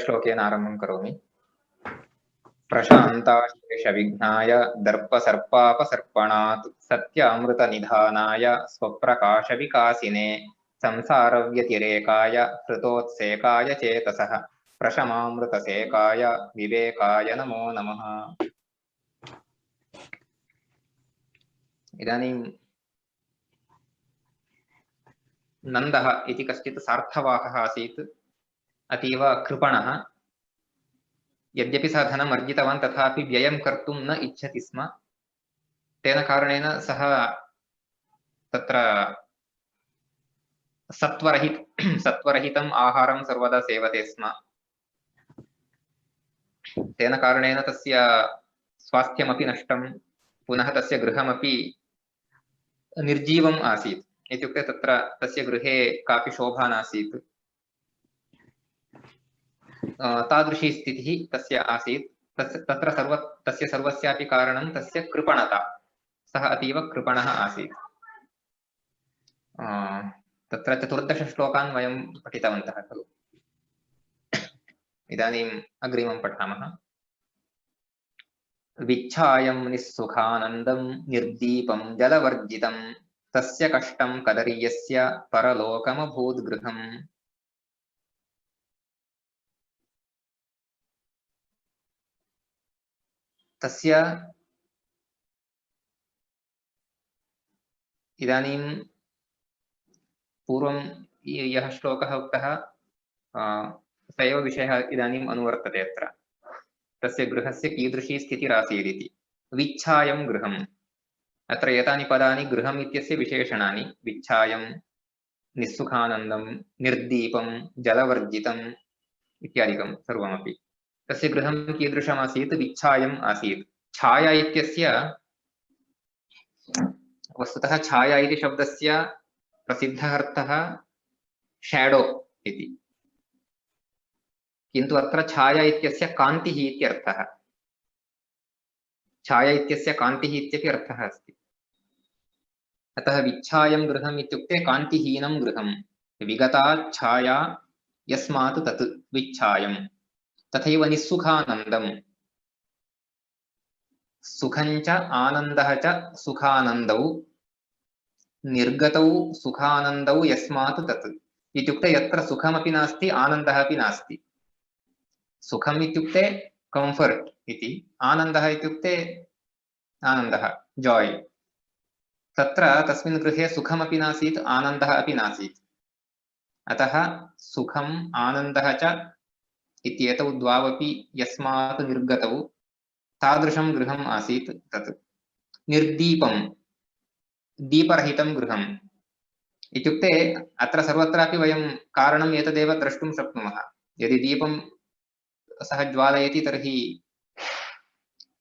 श्लोकेन आरम्भं करोमि। प्रशान्ताशेषविघ्नाय दर्पसर्पापसर्पणात् सत्यामृतनिधानाय स्वप्रकाशविकासिने संसारव्यतिरेकाय हृतोत्सेकाय चेतसः प्रशमामृतसेकाय विवेकाय नमो नमः। इदानीं नन्दः इति कश्चित् सार्थवाहः आसीत्, अतीव कृपणः। यद्यपि सः धनम् अर्जितवान् तथापि व्ययं कर्तुं न इच्छति स्म। तेन कारणेन सः तत्र सत्वरहितम् आहारं सर्वदा सेवते स्म। तेन कारणेन तस्य स्वास्थ्यमपि नष्टं, पुनः तस्य गृहमपि निर्जीवम् आसीत्। इत्युक्ते तत्र तस्य गृहे कापि शोभा नासीत्। तादृशी स्थितिः तस्य आसीत्। तस्य सर्वस्यापि कारणं तस्य कृपणता। सः अतीव कृपणः आसीत्। तत्र 14 श्लोकान् वयं पठितवन्तः खलु। इदानीम् अग्रिमं पठामः। विच्छायं निस्सुखानन्दं निर्दीपं जलवर्जितं तस्य कष्टं कदर्यस्य परलोकमभूद्गृहम्। तस्य इदानीं पूर्वं यः श्लोकः उक्तः स एव विषयः इदानीम् अनुवर्तते अत्र। तस्य गृहस्य कीदृशी स्थितिरासीदिति। विच्छायं गृहम्। अत्र एतानि पदानि गृहम् इत्यस्य विशेषणानि। विच्छायं, निस्सुखानन्दं, निर्दीपं, जलवर्जितम् इत्यादिकं सर्वमपि। तस्य गृहं कीदृशमासीत्? विच्छायम् आसीत्। छाया इत्यस्य वस्तुतः छाया इति शब्दस्य प्रसिद्धः अर्थः शैडो इति, किन्तु अत्र छाया इत्यस्य कान्तिः इत्यर्थः। छाया इत्यस्य कान्तिः इत्यपि अर्थः अस्ति। अतः विच्छायं गृहम् इत्युक्ते कान्तिहीनं गृहं। विगता छाया यस्मात् तत् विच्छायं। तथैव निस्सुखानन्दं। सुखं च आनन्दः च सुखानन्दौ, निर्गतौ सुखानन्दौ यस्मात् तत् इत्युक्ते यत्र सुखमपि नास्ति आनन्दः अपि नास्ति। सुखम् इत्युक्ते कम्फर्ट् इति, आनन्दः इत्युक्ते आनन्दः, जाय्। तत्र तस्मिन् गृहे सुखमपि नासीत्, आनन्दः अपि नासीत्। अतः सुखम् आनन्दः च इत्येतौ द्वावपि यस्मात् निर्गतौ तादृशं गृहम् आसीत् तत्। निर्दीपं, दीपरहितं गृहम् इत्युक्ते अत्र सर्वत्रापि वयं कारणम् एतदेव द्रष्टुं शक्नुमः। यदि दीपं सः ज्वालयति तर्हि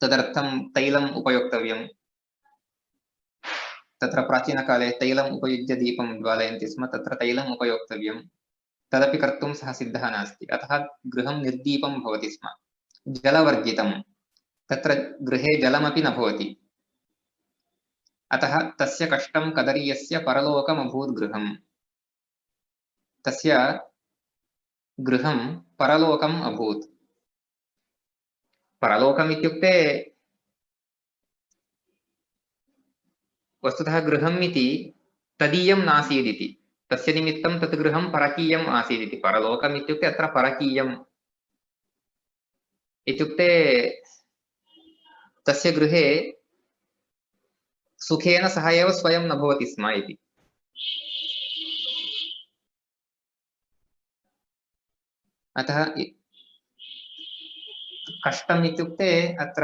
तदर्थं तैलम् उपयोक्तव्यं। तत्र प्राचीनकाले तैलम् उपयुज्य दीपं ज्वालयन्ति स्म। तत्र तैलम् उपयोक्तव्यं, तदपि कर्तुं सः सिद्धः नास्ति। अतः गृहं निर्दीपं भवति स्म। जलवर्जितं, तत्र गृहे जलमपि न भवति। अतः तस्य कष्टं कदर्यस्य परलोकमभूत् गृहम्। तस्य गृहं परलोकम् अभूत्। परलोकम् इत्युक्ते वस्तुतः गृहम् इति तदीयं नासीदिति। तस्य निमित्तं तत् गृहं परकीयम् आसीदिति। परलोकम् इत्युक्ते अत्र परकीयम् इत्युक्ते तस्य गृहे सुखेन सह एव स्वयं न भवति स्म इति। अतः कष्टम् इत्युक्ते अत्र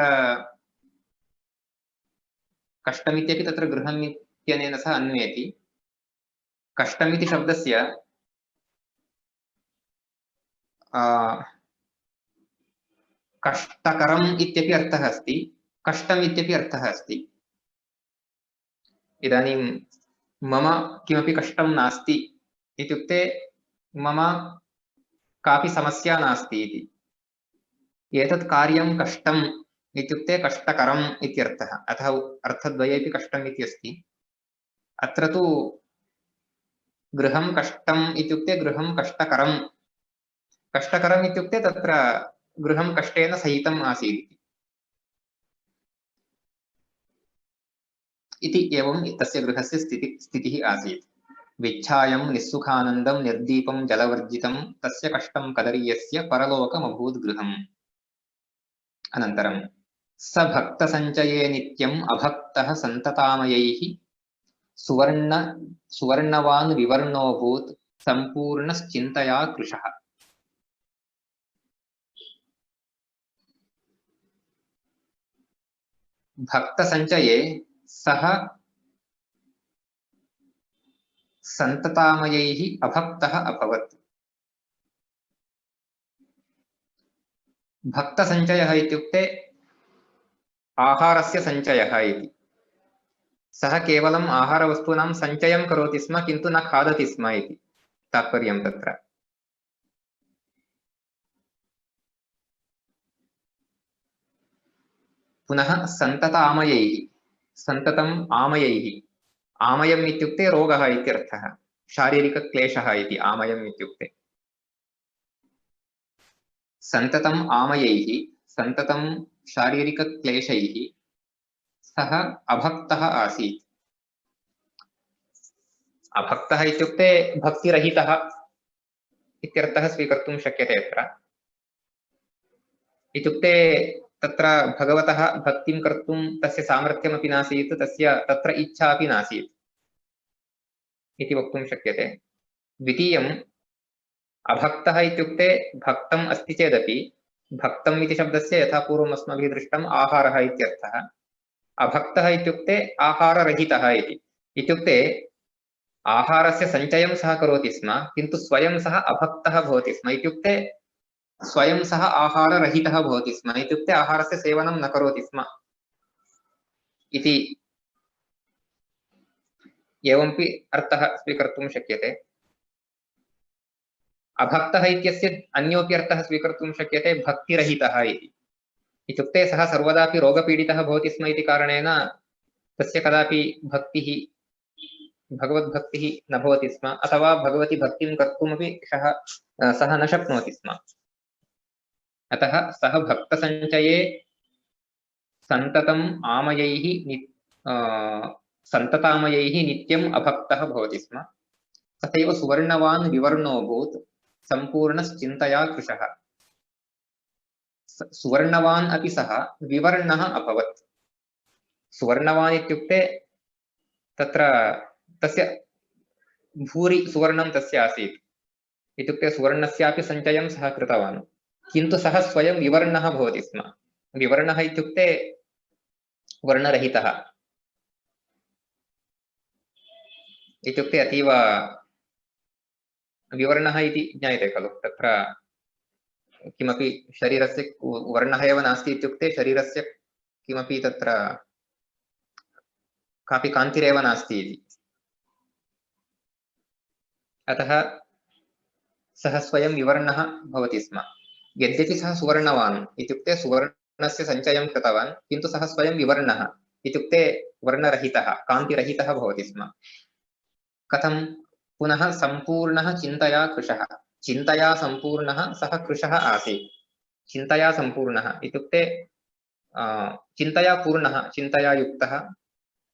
कष्टमित्यपि तत्र गृहम् इत्यनेन सह अन्वयति। कष्टमिति शब्दस्य कष्टकरम् इत्यपि अर्थः अस्ति, कष्टम् इत्यपि अर्थः अस्ति। इदानीं मम किमपि कष्टं नास्ति इत्युक्ते मम कापि समस्या नास्ति इति। एतत् कार्यं कष्टम् इत्युक्ते कष्टकरम् इत्यर्थः। अतः अर्थद्वयेपि कष्टम् इति अस्ति। अत्र तु गृहं कष्टम् इत्युक्ते गृहं कष्टकरम् कष्टकरम् इत्युक्ते तत्र गृहं कष्टेन सहितम् आसीत् इति एवं तस्य गृहस्य स्थितिः आसीत्। विच्छायं निस्सुखानन्दं निर्दीपं जलवर्जितं तस्य कष्टं कदरीयस्य परलोकमभूत् गृहम्। अनन्तरं स भक्तसञ्चये नित्यम् अभक्तः सन्ततामयैः सुवर्णवान् विवर्णोऽभूत् सम्पूर्णश्चिन्तया कृशः। भक्तसञ्चये सः सन्ततामयैः अभक्तः अभवत्। भक्तसञ्चयः इत्युक्ते आहारस्य सञ्चयः इति। सः केवलम् आहारवस्तूनां सञ्चयं करोति स्म किन्तु न खादति स्म इति तात्पर्यं तत्र। पुनः सन्तत आमयैः, सन्ततम् आमयैः, आमयम् इत्युक्ते रोगः इत्यर्थः, शारीरिकक्लेशः इति आमयम् इत्युक्ते। सन्ततम् आमयैः, सन्ततं शारीरिकक्लेशैः सः अभक्तः आसीत्। अभक्तः इत्युक्ते भक्तिरहितः इत्यर्थः स्वीकर्तुं शक्यते अत्र। इत्युक्ते तत्र भगवतः भक्तिं कर्तुं तस्य सामर्थ्यमपि नासीत्, तस्य तत्र इच्छा अपि नासीत् इति वक्तुं शक्यते। द्वितीयम् अभक्तः इत्युक्ते भक्तम् अस्ति चेदपि भक्तम् इति शब्दस्य यथा पूर्वम् अस्माभिः दृष्टम् आहारः इत्यर्थः। अभक्तः इत्युक्ते आहाररहितः इति। इत्युक्ते आहारस्य सञ्चयं सः करोति स्म किन्तु स्वयं सः अभक्तः भवति स्म। इत्युक्ते स्वयं सः आहाररहितः भवति स्म, इत्युक्ते आहारस्य सेवनं न करोति स्म इति एवमपि अर्थः स्वीकर्तुं शक्यते। अभक्तः इत्यस्य अन्योपि अर्थः स्वीकर्तुं शक्यते भक्तिरहितः इति। इत्युक्ते सः सर्वदापि रोगपीडितः भवति स्म इति कारणेन तस्य कदापि भक्तिः, भगवद्भक्तिः न भवति स्म, अथवा भगवती भक्तिं कर्तुमपि सः न शक्नोति स्म। अतः सः भक्तसञ्चये सन्ततम् आमयैः सन्ततामयैः नित्यम् अभक्तः भवति स्म। तथैव सुवर्णवान् विवर्णोऽभूत् सम्पूर्णश्चिन्तया कृशः। सुवर्णवान् अपि सः विवर्णः अभवत्। सुवर्णवान् इत्युक्ते तत्र तस्य भूरि सुवर्णं तस्य आसीत्, इत्युक्ते सुवर्णस्यापि सञ्चयं सः कृतवान्, किन्तु सः स्वयं विवर्णः भवति स्म। विवर्णः इत्युक्ते वर्णरहितः इत्युक्ते अतीव विवर्णः इति ज्ञायते खलु। तत्र किमपि शरीरस्य वर्णः एव नास्ति इत्युक्ते शरीरस्य किमपि तत्र कापि कान्तिरेव नास्ति इति। अतः सः स्वयं विवर्णः भवति स्म। यद्यपि सः सुवर्णवान् इत्युक्ते सुवर्णस्य सञ्चयं कृतवान्, किन्तु सः स्वयं विवर्णः इत्युक्ते वर्णरहितः, कान्तिरहितः भवति स्म। कथं? पुनः सम्पूर्णः चिन्तया कृशः। चिन्तया सम्पूर्णः सः कृशः आसीत्। चिन्तया सम्पूर्णः इत्युक्ते चिन्तया पूर्णः, चिन्तया युक्तः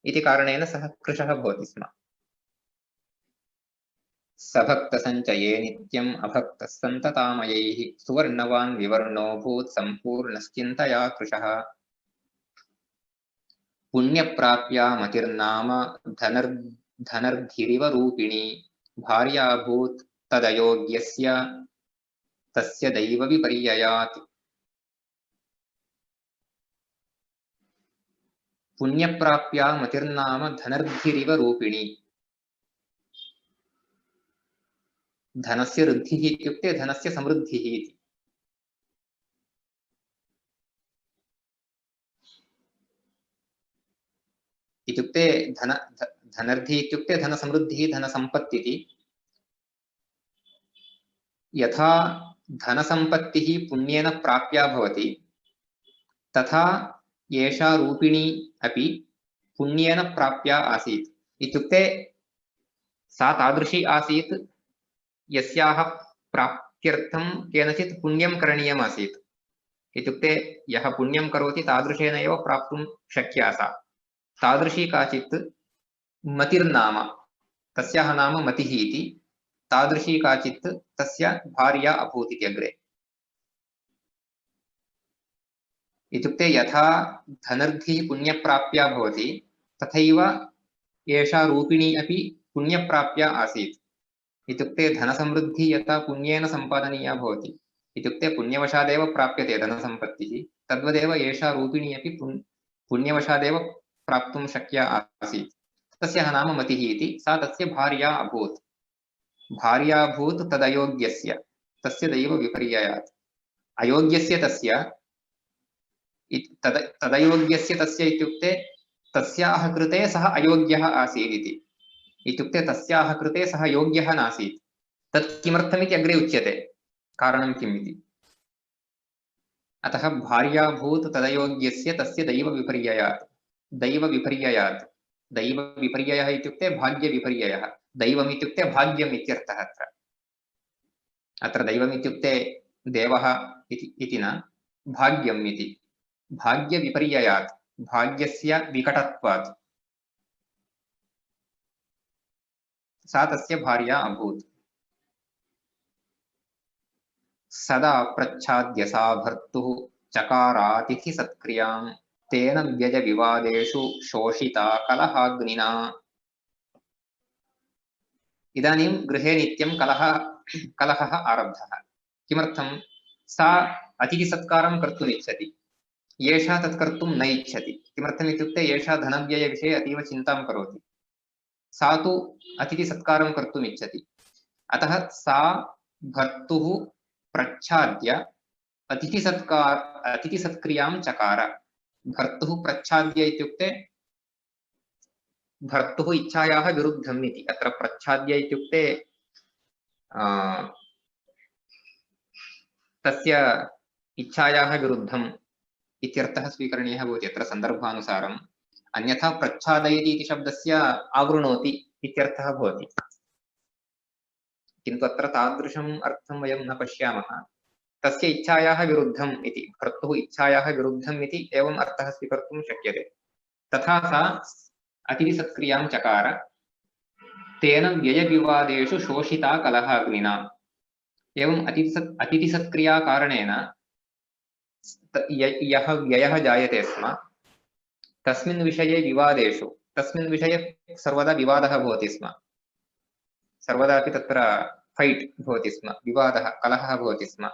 इति कारणेन सः कृशः भवति स्म। सभक्तसञ्चये नित्यम् अभक्तः सन्ततामयैः सुवर्णवान् विवर्णोऽभूत् सम्पूर्णश्चिन्तया कृशः। पुण्यप्राप्या मतिर्नाम धनर्धिरिव रूपिणी भार्याभूत् तदयोग्यस्य तस्य दैवविपर्ययात्। पुण्यप्राप्या मतिर्नाम धनर्धिरिव रूपिणी। धनस्य वृद्धिः इत्युक्ते धनस्य समृद्धिः इति। इत्युक्ते धनर्धि इत्युक्ते धनसमृद्धिः, धनसम्पत्तिः। यथा धनसम्पत्तिः पुण्येन प्राप्या भवति, तथा एषा रूपिणी अपि पुण्येन प्राप्या आसीत्। इत्युक्ते सा तादृशी आसीत् यस्याः इत्यर्थं केनचित् पुण्यं करणीयम् आसीत्। इत्युक्ते यः पुण्यं करोति तादृशेन एव प्राप्तुं शक्या सा। तादृशी काचित् मतिर्नाम, तस्याः नाम मतिः इति, तादृशी काचित् तस्य भार्या अभूत् इति अग्रे। इत्युक्ते यथा धनर्धिः पुण्यप्राप्या भवति तथैव एषा रूपिणी अपि पुण्यप्राप्या आसीत्। इत्युक्ते धनसमृद्धिः यथा पुण्येन सम्पादनीया भवति, इत्युक्ते पुण्यवशादेव प्राप्यते धनसम्पत्तिः, तद्वदेव एषा रूपिणी अपि पुण्यवशादेव प्राप्तुं शक्या आसीत्। तस्याः नाम मतिः इति, सा तस्य भार्या अभूत्। भार्याभूत् तदयोग्यस्य, तस्य दैव विपर्ययात्। अयोग्यस्य तस्य, तदयोग्यस्य तस्य इत्युक्ते तस्याः कृते सः अयोग्यः आसीत् इति। इत्युक्ते तस्याः कृते सः योग्यः नासीत्। तत् किमर्थमिति अग्रे उच्यते, कारणं किम् इति। अतः भार्याभूत् तदयोग्यस्य तस्य दैवविपर्ययात्। दैवविपर्ययात्, दैवविपर्ययः इत्युक्ते भाग्यविपर्ययः। दैवम् इत्युक्ते भाग्यम् इत्यर्थः। अत्र दैवम् इत्युक्ते देवः इति न, भाग्यम् इति। भाग्यविपर्ययात्, भाग्यस्य विकटत्वात् सा तस्य भार्या अभूत्। सदा प्रच्छाद्य सा भर्तुः चकारातिथि सत्क्रियां तेन व्यज विवादेषु शोषिता कलहाग्निना। इदानीं गृहे नित्यं कलहः आरब्धः। किमर्थं? सा अतिथिसत्कारं कर्तुम् इच्छति, एषा तत् कर्तुं न इच्छति। किमर्थम् इत्युक्ते एषा धनव्ययविषये अतीव चिन्तां करोति, सा तु अतिथिसत्कारं कर्तुम् इच्छति। अतः सा भर्तुः प्रच्छाद्य अतिथिसत्क्रियां चकार। भर्तुः प्रच्छाद्य इत्युक्ते भर्तुः इच्छायाः विरुद्धम् इति। अत्र प्रच्छाद्य इत्युक्ते तस्य इच्छायाः विरुद्धम् इत्यर्थः स्वीकरणीयः भवति अत्र सन्दर्भानुसारम्। अन्यथा प्रच्छादयति इति शब्दस्य आवृणोति इत्यर्थः भवति, किन्तु अत्र तादृशम् अर्थं वयं न पश्यामः। तस्य इच्छायाः विरुद्धम् इति, भर्तुः इच्छायाः विरुद्धम् इति एवम् अर्थः स्वीकर्तुं शक्यते। तथा सा अतिथिसत्क्रियां चकार, तेन व्ययविवादेषु शोषिता कलहाग्निना। एवं अतिथिसत्क्रिया कारणेन यः व्ययः जायते स्म तस्मिन् विषये विवादेषु, तस्मिन् विषये सर्वदा विवादः भवति स्म, सर्वदापि तत्र फैट् भवति स्म, विवादः कलहः भवति स्म।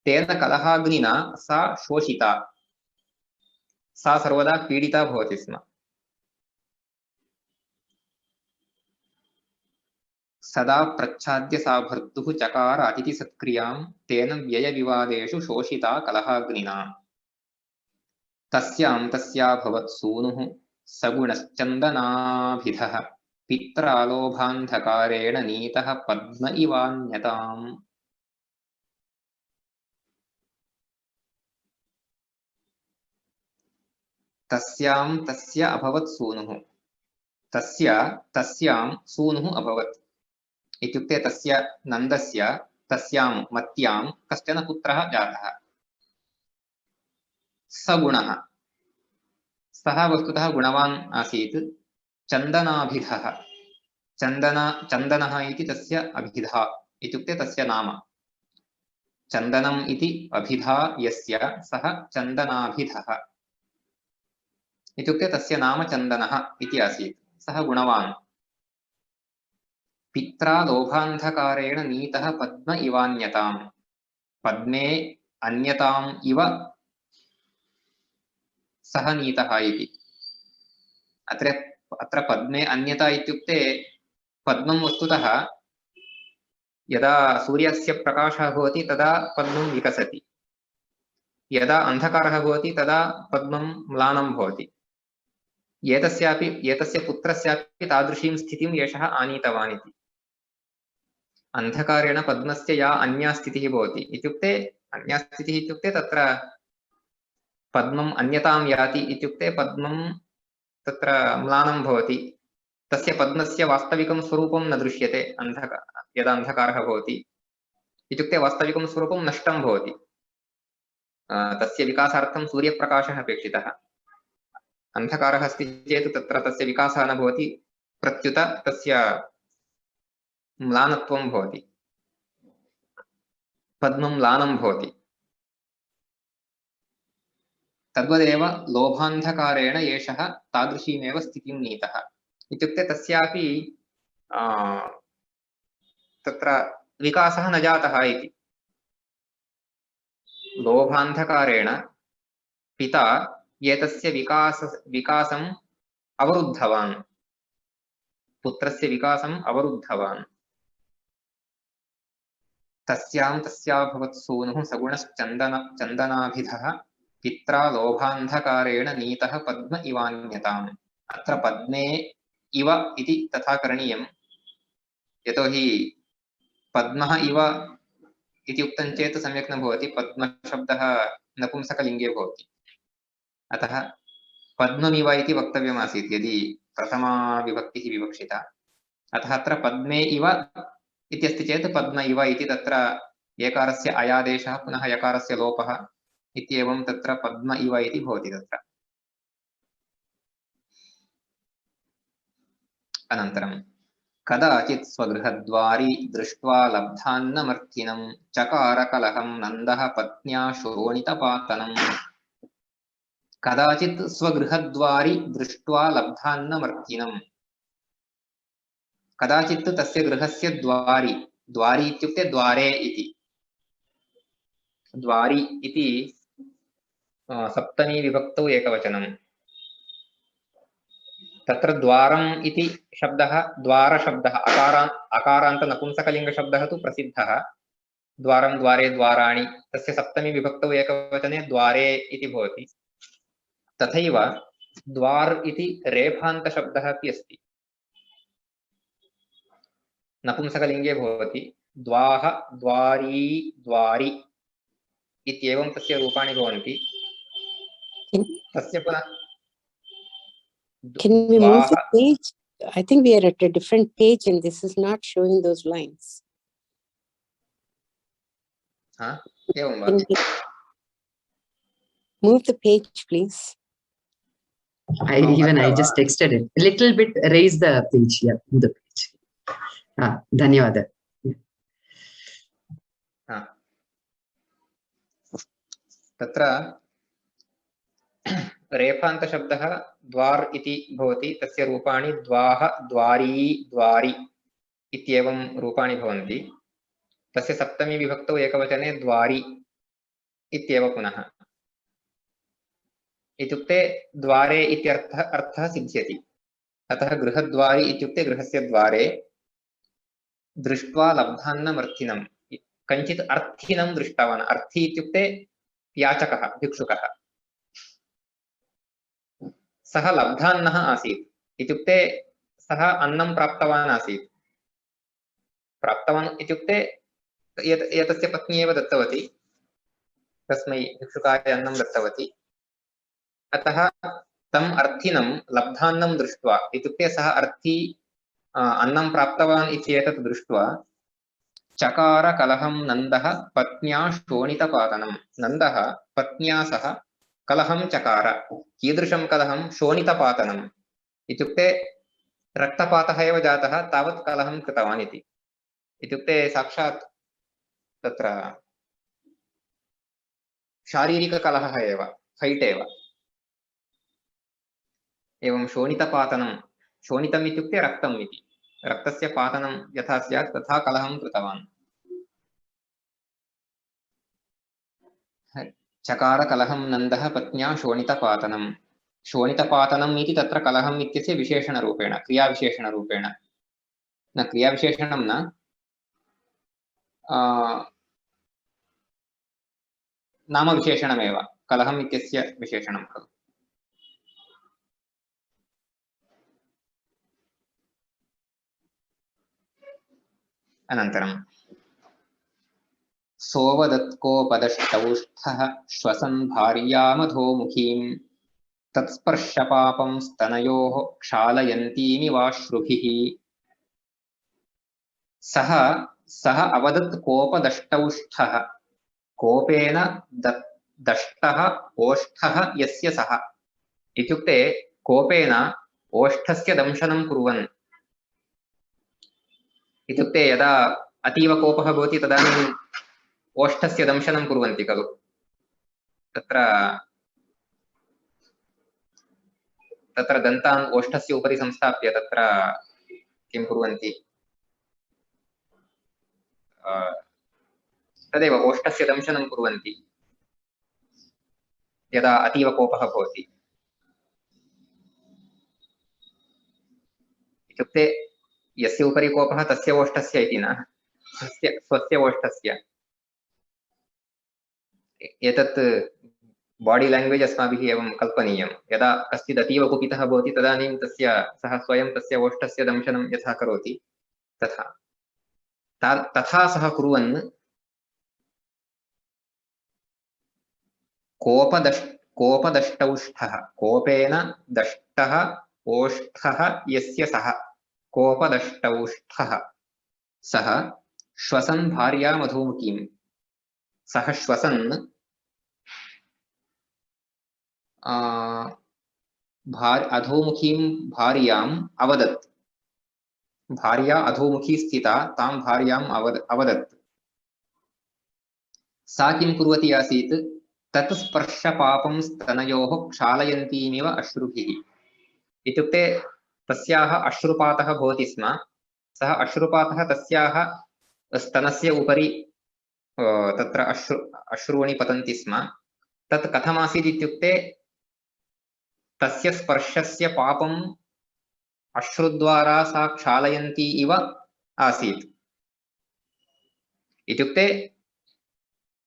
तेन कलहाग्निना सा शोषिता, सा सर्वदा पीडिता भवति स्म। सदा प्रच्छाद्य सा भर्तुः चकार अतिथिसत्क्रियां तेन व्ययविवादेषु शोषिता कलहाग्निना। तस्यां तस्याभवत् सूनुः सगुणश्चन्दनाभिधः पित्रालोभान्धकारेण नीतः पद्म इवान्यताम्। तस्यां तस्य अभवत् सूनुः, तस्यां सूनुः अभवत् इत्युक्ते तस्य नन्दस्य तस्यां मत्यां कश्चन पुत्रः जातः। सगुणः, सः वस्तुतः गुणवान् आसीत्। चन्दनाभिधः, चन्दनः इति तस्य अभिधा, इत्युक्ते तस्य नाम। चन्दनम् इति अभिधा यस्य सः चन्दनाभिधः, इत्युक्ते तस्य नाम चन्दनः इति आसीत्। सः गुणवान्। पित्रा लोभान्धकारेण नीतः पद्म इवान्यताम्, पद्मे अन्यताम् इव सः नीतः इति। अत्र पद्मे अन्यता इत्युक्ते पद्मं वस्तुतः यदा सूर्यस्य प्रकाशः भवति तदा पद्मं विकसति, यदा अन्धकारः भवति तदा पद्मं म्लानं भवति। एतस्य पुत्रस्यापि तादृशीं स्थितिं एषः आनीतवान् इति। अन्धकारेण पद्मस्य या अन्या स्थितिः भवति इत्युक्ते, अन्या स्थितिः इत्युक्ते तत्र पद्मम् अन्यतां याति इत्युक्ते पद्मं तत्र म्लानं भवति, तस्य पद्मस्य वास्तविकं स्वरूपं न दृश्यते यदा अन्धकारः भवति। इत्युक्ते वास्तविकं स्वरूपं नष्टं भवति। तस्य विकासार्थं सूर्यप्रकाशः अपेक्षितः। अन्धकारः अस्ति चेत् तत्र तस्य विकासः न भवति, प्रत्युत तस्य म्लानत्वं भवति, पद्मं म्लानं भवति। तद्वदेव लोभान्धकारेण एषः तादृशीमेव स्थितिं नीतः। इत्युक्ते तस्यापि तत्र विकासः न जातः इति। लोभान्धकारेण पिता एतस्य विकासम् अवरुद्धवान्, पुत्रस्य विकासम् अवरुद्धवान्। तस्याभवत् सूनुः सगुणश्चन्दनाभिधः पित्रा लोभान्धकारेण नीतः पद्म इवान्यताम्। अत्र पद्मे इव इति तथा करणीयम्, यतोहि पद्मः इव इति उक्तं चेत् सम्यक् न भवति, पद्मशब्दः नपुंसकलिङ्गे भवति। अतः पद्ममिव इति वक्तव्यमासीत् यदि प्रथमा विभक्तिः विवक्षिता। अतः अत्र पद्मे इव इत्यस्ति चेत् पद्म इव इति तत्र एकारस्य अयादेशः पुनः यकारस्य लोपः इत्येवं तत्र पद्म इव इति भवति तत्र। अनन्तरं कदाचित् स्वगृहद्वारि दृष्ट्वा लब्धान्नमर्थिनं चकारकलहं नन्दः पत्न्या शोणितपातनम्। कदाचित् स्वगृहद्वारि दृष्ट्वा लब्धान्नमर्थिनं, कदाचित् तस्य गृहस्य द्वारि, द्वारि इत्युक्ते द्वारे इति, द्वारि इति सप्तमी विभक्तौ एकवचनं। तत्र द्वारम् इति शब्दः, द्वारशब्दः अकारान्त नपुंसकलिङ्गशब्दः तु प्रसिद्धः। द्वारं, द्वारे, द्वाराणि, तस्य सप्तमी विभक्तौ एकवचने द्वारे इति भवति। तथैव द्वार् इति रेफान्तशब्दः अपि अस्ति, नपुंसकलिङ्गे भवति। द्वाः, द्वारी, द्वारि इत्येवं तस्य रूपाणि भवन्ति। तस्य पुनः Can we move the page? I think we are at a different page and this is not showing those lines. एवं वा? Move the page, please. I just texted it. A little bit, raise the page. Yeah, move the page. Dhanyawad. तत्र रेफान्तशब्दः द्वार् इति भवति, तस्य रूपाणि द्वाः, द्वारी, द्वारि इत्येवं रूपाणि भवन्ति। तस्य सप्तमी विभक्तौ एकवचने द्वारि इत्येव पुनः, इत्युक्ते द्वारे इत्यर्थः सिद्ध्यति। अतः गृहद्वारि इत्युक्ते गृहस्य द्वारे, दृष्ट्वा लब्धान्नमर्थिनं, कञ्चित् अर्थिनं दृष्टवान्। अर्थी इत्युक्ते याचकः, भिक्षुकः। सः लब्धान्नः आसीत्, इत्युक्ते सः अन्नं प्राप्तवान् आसीत्। प्राप्तवान् इत्युक्ते एतस्य पत्नी एव दत्तवती, तस्मै भिक्षुकाय अन्नं दत्तवती। अतः तम् अर्थिनं लब्धान्नं दृष्ट्वा, इत्युक्ते सः अर्थी अन्नं प्राप्तवान् इत्येतत् दृष्ट्वा चकार कलहं नन्दः पत्न्या शोणितपातनं। नन्दः पत्न्या सह कलहं चकार। कीदृशं कलहं? शोणितपातनम्, इत्युक्ते रक्तपातः एव जातः, तावत् कलहं कृतवान् इति। इत्युक्ते साक्षात् तत्र शारीरिककलहः एव, फैट् एव। एवं शोणितपातनं, शोणितम् इत्युक्ते रक्तम् इति, रक्तस्य पातनं यथा स्यात् तथा कलहं कृतवान्। चकार कलहं नन्दः पत्न्या शोणितपातनं। शोणितपातनम् इति तत्र कलहम् इत्यस्य विशेषणरूपेण, क्रियाविशेषणरूपेण, न क्रियाविशेषणं न, नामविशेषणमेव, कलहम् इत्यस्य विशेषणं खलु। अनन्तरं सोवदत्कोपदष्टौष्ठः श्वसन् भार्यामधोमुखीं तत्स्पर्शपापं स्तनयोः क्षालयन्तीमिवाश्रुभिः। सः सः अवदत् कोपदष्टौष्ठः कोपेन दष्टः ओष्ठः यस्य सः इत्युक्ते कोपेन ओष्ठस्य दंशनं कुर्वन् इत्युक्ते यदा अतीव कोपः भवति तदानीं ओष्ठस्य दंशनं कुर्वन्ति खलु तत्र दन्तान् ओष्ठस्य उपरि संस्थाप्य तत्र किं कुर्वन्ति तदेव ओष्ठस्य दंशनं कुर्वन्ति यदा अतीव कोपः भवति इत्युक्ते यस्य उपरि कोपः तस्य ओष्ठस्य इति न स्वस्य ओष्ठस्य एतत् बॉडी लैंग्वेज अस्माभिः एवं कल्पनीयं यदा कश्चित् अतीव कुपितः भवति तदानीं सः स्वयं तस्य ओष्ठस्य दंशनं यथा करोति तथा सः कुर्वन् कोपदष्टौष्ठः कोपेन दष्टः ओष्ठः यस्य सः कोपदष्टौष्ठः सः श्वसन् भार्याम् अधोमुखीं सः श्वसन् अधोमुखीं भार्याम् अवदत् भार्या अधोमुखी स्थिता तां भार्याम् अवदत् सा किं कुर्वती आसीत् तत् स्पर्शपापं स्तनयोः क्षालयन्तीमिव अश्रुभिः इत्युक्ते तस्याः अश्रुपातः भवति स्म सः अश्रुपातः तस्याः स्तनस्य उपरि तत्र अश्रूणि पतन्ति स्म तत् कथमासीत् इत्युक्ते तस्य स्पर्शस्य पापम् अश्रुद्वारा सा क्षालयन्ती इव आसीत् इत्युक्ते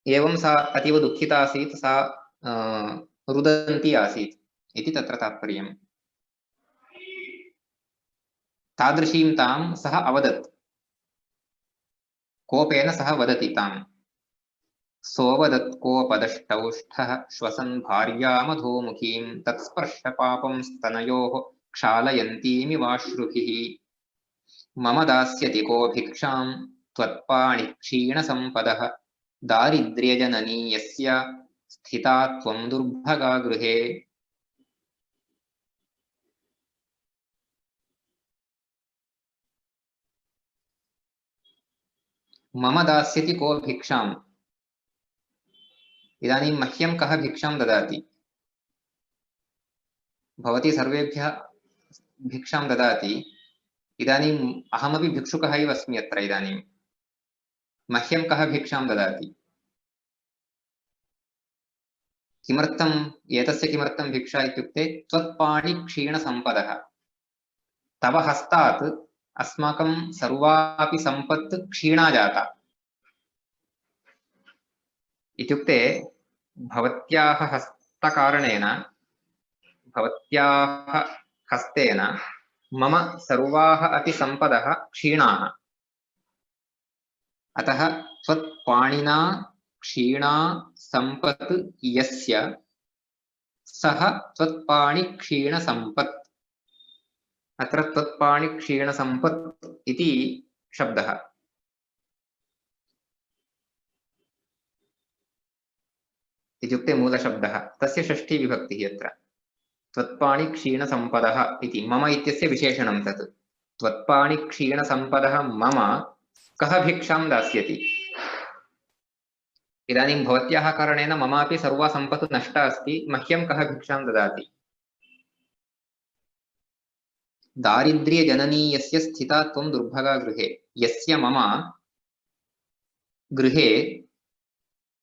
एवं सा अतीव दुःखिता आसीत् सा रुदन्ती आसीत् इति तत्र तात्पर्यम् तादृशीं तां सः अवदत् कोपेन सः वदति ताम् सोवदत् कोपदष्टौष्ठः श्वसन् भार्यामधोमुखीं तत्स्पर्शपापं स्तनयोः क्षालयन्तीमिवाश्रुभिः मम दास्यति को भिक्षां त्वत्पाणिक्षीणसम्पदः दारिद्र्यजननी यस्य स्थिता त्वं दुर्भगा गृहे मम दास्यति को भिक्षाम् इदानीं मह्यं कः भिक्षां ददाति भवती सर्वेभ्यः भिक्षां ददाति इदानीम् अहमपि भिक्षुकः एव अस्मि अत्र इदानीं मह्यं कः भिक्षां ददाति किमर्थम् एतस्य किमर्थं भिक्षा इत्युक्ते त्वत्पाणिक्षीणसम्पदः तव हस्तात् अस्माकं सर्वापि सम्पत् क्षीणा जाता इत्युक्ते भवत्याः हस्तकारणेन भवत्याः हस्तेन मम सर्वाः अपि सम्पदः क्षीणाः अतः त्वत्पाणिना क्षीणा सम्पत् यस्य सः त्वत्पाणिक्षीणसम्पत् अत्र त्वत्पाणिक्षीणसम्पत् इति शब्दः इत्युक्ते मूलशब्दः तस्य षष्ठी विभक्तिः अत्र त्वत्पाणिक्षीणसम्पदः इति मम इत्यस्य विशेषणं तत् त्वत्पाणिक्षीणसम्पदः मम कः भिक्षां दास्यति इदानीं भवत्याः कारणेन ममापि सर्वा सम्पत् नष्टा अस्ति मह्यं कः भिक्षां ददाति दारिद्र्यजननी यस्य स्थिता त्वं दुर्भगा गृहे यस्य मम गृहे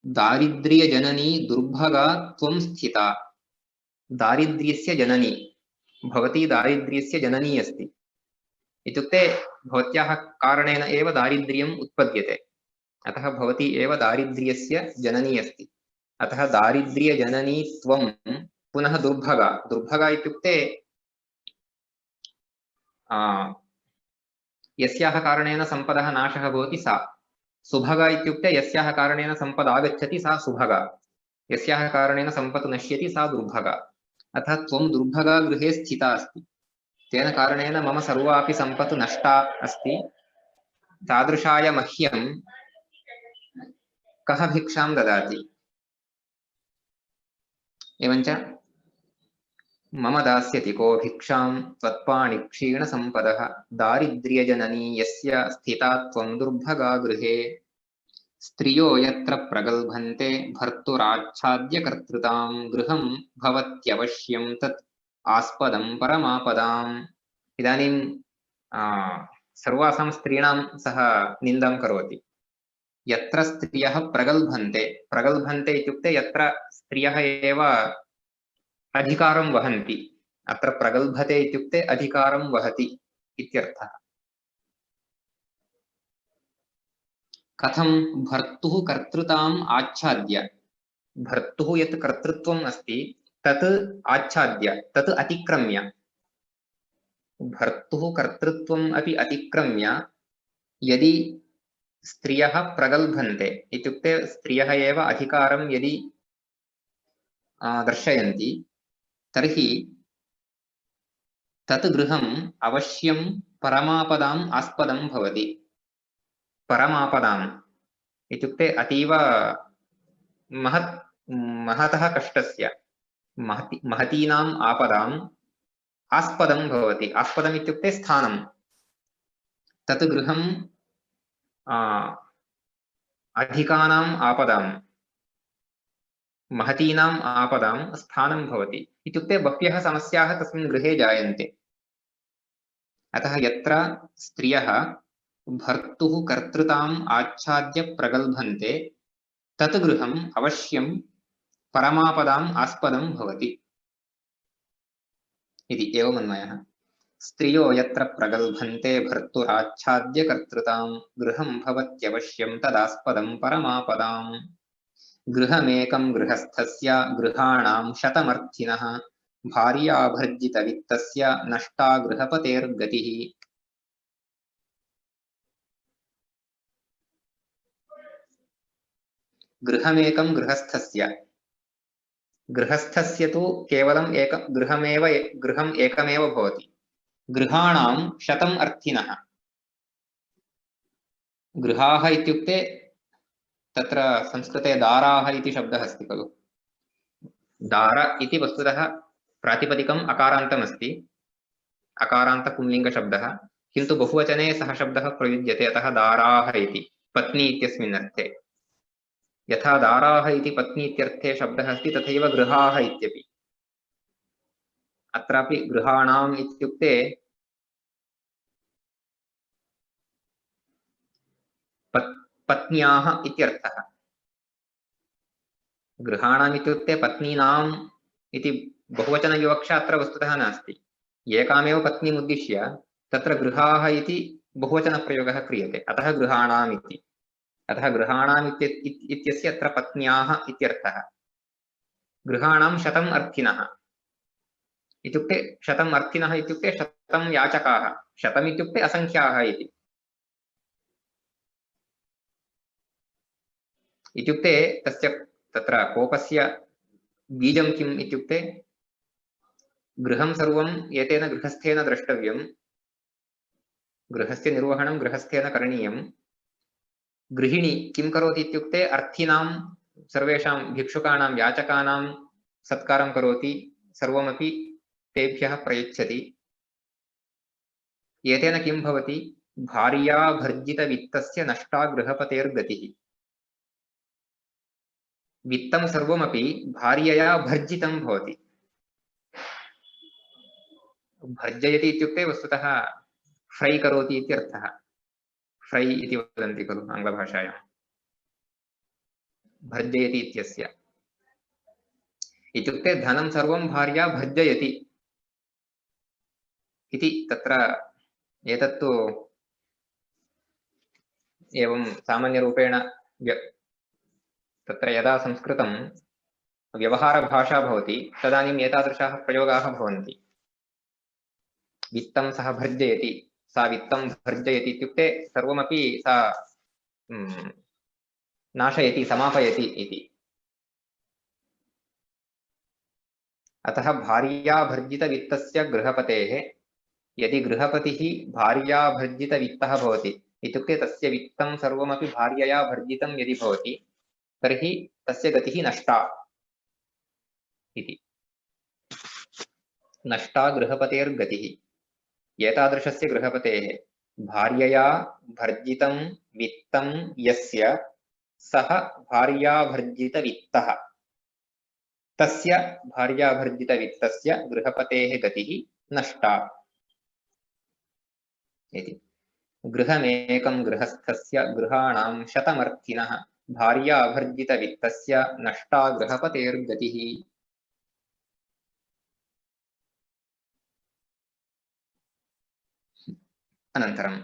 दारिद्र्यजननी दुर्भगा त्वं स्थिता दारिद्र्यस्य जननी भवती दारिद्र्यस्य जननी अस्ति इत्युक्ते भवत्याः कारणेन एव दारिद्र्यम् उत्पद्यते अतः भवती एव दारिद्र्यस्य जननी अस्ति अतः दारिद्र्यजननी त्वं पुनः दुर्भगा दुर्भगा इत्युक्ते यस्याः कारणेन सम्पदः नाशः भवति सा सुभगा इत्युक्ते यस्याः कारणेन सम्पद् आगच्छति सा सुभगा यस्याः कारणेन सम्पत् नश्यति सा दुर्भगा अतः त्वं दुर्भगा गृहे स्थिता अस्ति तेन कारणेन मम सर्वापि सम्पत् नष्टा अस्ति तादृशाय मह्यं कः भिक्षां ददाति? एवञ्च मम दास्यति को भिक्षां त्वत्पाणि क्षीणसम्पदः दारिद्र्यजननी यस्य स्थिता त्वं दुर्भगा गृहे स्त्रियो यत्र प्रगल्भन्ते भर्तुराच्छाद्यकर्तृतां गृहं भवत्यवश्यं तत् आस्पदं परमापदाम्। इदानीं सर्वासां स्त्रीणां सः निन्दां करोति। यत्र स्त्रियः प्रगल्भन्ते, प्रगल्भन्ते इत्युक्ते यत्र स्त्रियः एव अधिकारं वहन्ति, अत्र प्रगल्भते इत्युक्ते अधिकारं वहति इत्यर्थः। कथं भर्तुः कर्तृताम् आच्छाद्य, भर्तुः यत् कर्तृत्वम् अस्ति तत् आच्छाद्य, तत् अतिक्रम्य, भर्तुः कर्तृत्वम् अपि अतिक्रम्य यदि स्त्रियः प्रगल्भन्ते इत्युक्ते स्त्रियः एव अधिकारं यदि दर्शयन्ति तर्हि तत् गृहम् अवश्यं परमापदाम् आस्पदं भवति। परमापदाम् इत्युक्ते अतीव महतः कष्टस्य, महतीनाम् आपदाम् आस्पदं भवति। आस्पदम् इत्युक्ते स्थानं। तत् गृहम् अधिकानाम् आपदाम्, महतीनाम् आपदां स्थानं भवति इत्युक्ते बह्व्यः समस्याः तस्मिन् गृहे जायन्ते। अतः यत्र स्त्रियः भर्तुः कर्तृताम् आच्छाद्य प्रगल्भन्ते तत् गृहम् अवश्यं परमापदाम् आस्पदं भवति इति एवमन्वयः। स्त्रियो यत्र प्रगल्भन्ते भर्तुराच्छाद्य कर्तृतां गृहं भवत्यवश्यं तदास्पदं परमापदाम्। गृहमेकं गृहस्थस्य गृहाणां शतमर्थिनः भार्याभर्जितवित्तस्य नष्टा गृहपतेर्गतिः। गृहमेकं गृहस्थस्य, गृहस्थस्य तु केवलम् गृहम् एकमेव भवति। गृहाणां शतम् अर्थिनः, गृहाः इत्युक्ते तत्र संस्कृते दाराः इति शब्दः अस्ति खलु। दार इति वस्तुतः प्रातिपदिकम् अकारान्तमस्ति, अकारान्तपुंलिङ्गशब्दः, किन्तु बहुवचने सः शब्दः प्रयुज्यते, अतः दाराः इति, पत्नी इत्यस्मिन् अर्थे। यथा दाराः इति पत्नी इत्यर्थे शब्दः अस्ति तथैव गृहाः इत्यपि। अत्रापि गृहाणाम् इत्युक्ते पत्न्याः इत्यर्थः। गृहाणाम् इत्युक्ते पत्नीनाम् इति बहुवचनविवक्षा अत्र वस्तुतः नास्ति। एकामेव पत्नीम् उद्दिश्य तत्र गृहाः इति बहुवचनप्रयोगः क्रियते, अतः गृहाणाम् इति। अतः गृहाणाम् इत्यस्य अत्र पत्न्याः इत्यर्थः। गृहाणां शतम् अर्थिनः इत्युक्ते, शतम् अर्थिनः इत्युक्ते शतं याचकाः, शतम् इत्युक्ते असङ्ख्याः इति। इत्युक्ते तस्य तत्र कोपस्य बीजं किम् इत्युक्ते गृहं सर्वम् एतेन गृहस्थेन द्रष्टव्यं, गृहस्य निर्वहणं गृहस्थेन करणीयं। गृहिणी किं करोति इत्युक्ते अर्थिनां सर्वेषां भिक्षुकाणां याचकानां सत्कारं करोति, सर्वमपि तेभ्यः प्रयच्छति। एतेन किं भवति? भार्याभर्जितवित्तस्य नष्टा गृहपतेर्गतिः। वित्तं सर्वमपि भार्यया भर्जितं भवति। भर्जयति इत्युक्ते वस्तुतः फ्रै करोति इत्यर्थः। फ्रै इति वदन्ति खलु आङ्ग्लभाषायां, भर्जयति इत्यस्य इत्युक्ते धनं सर्वं भार्या भर्जयति इति। तत्र एतत्तु एवं सामान्यरूपेण तत्र यदा संस्कृतं व्यवहारभाषा भवति तदानीम् एतादृशाः प्रयोगाः भवन्ति। वित्तं सः भर्जयति, सा वित्तं भर्जयति इत्युक्ते सर्वमपि सा नाशयति, समापयति इति। अतः भार्याभर्जितवित्तस्य गृहपतेः, यदि गृहपतिः भार्याभर्जितवित्तः भवति इत्युक्ते तस्य वित्तं सर्वमपि भार्यया भर्जितं यदि भवति तर्हि तस्य गतिः नष्टा इति। नष्टा गृहपतेर्गतिः। एतादृशस्य गृहपतेः भार्यया भर्जितं वित्तं यस्य सः भार्याभर्जितवित्तः तस्य भार्याभर्जितवित्तस्य गृहपतेः गतिः नष्टा इति। गृहमेकं गृहस्थस्य गृहाणां शतमर्थिनः भार्याभर्जितवित्तस्य नष्टा गृहपतेर्गतिः। अनन्तरं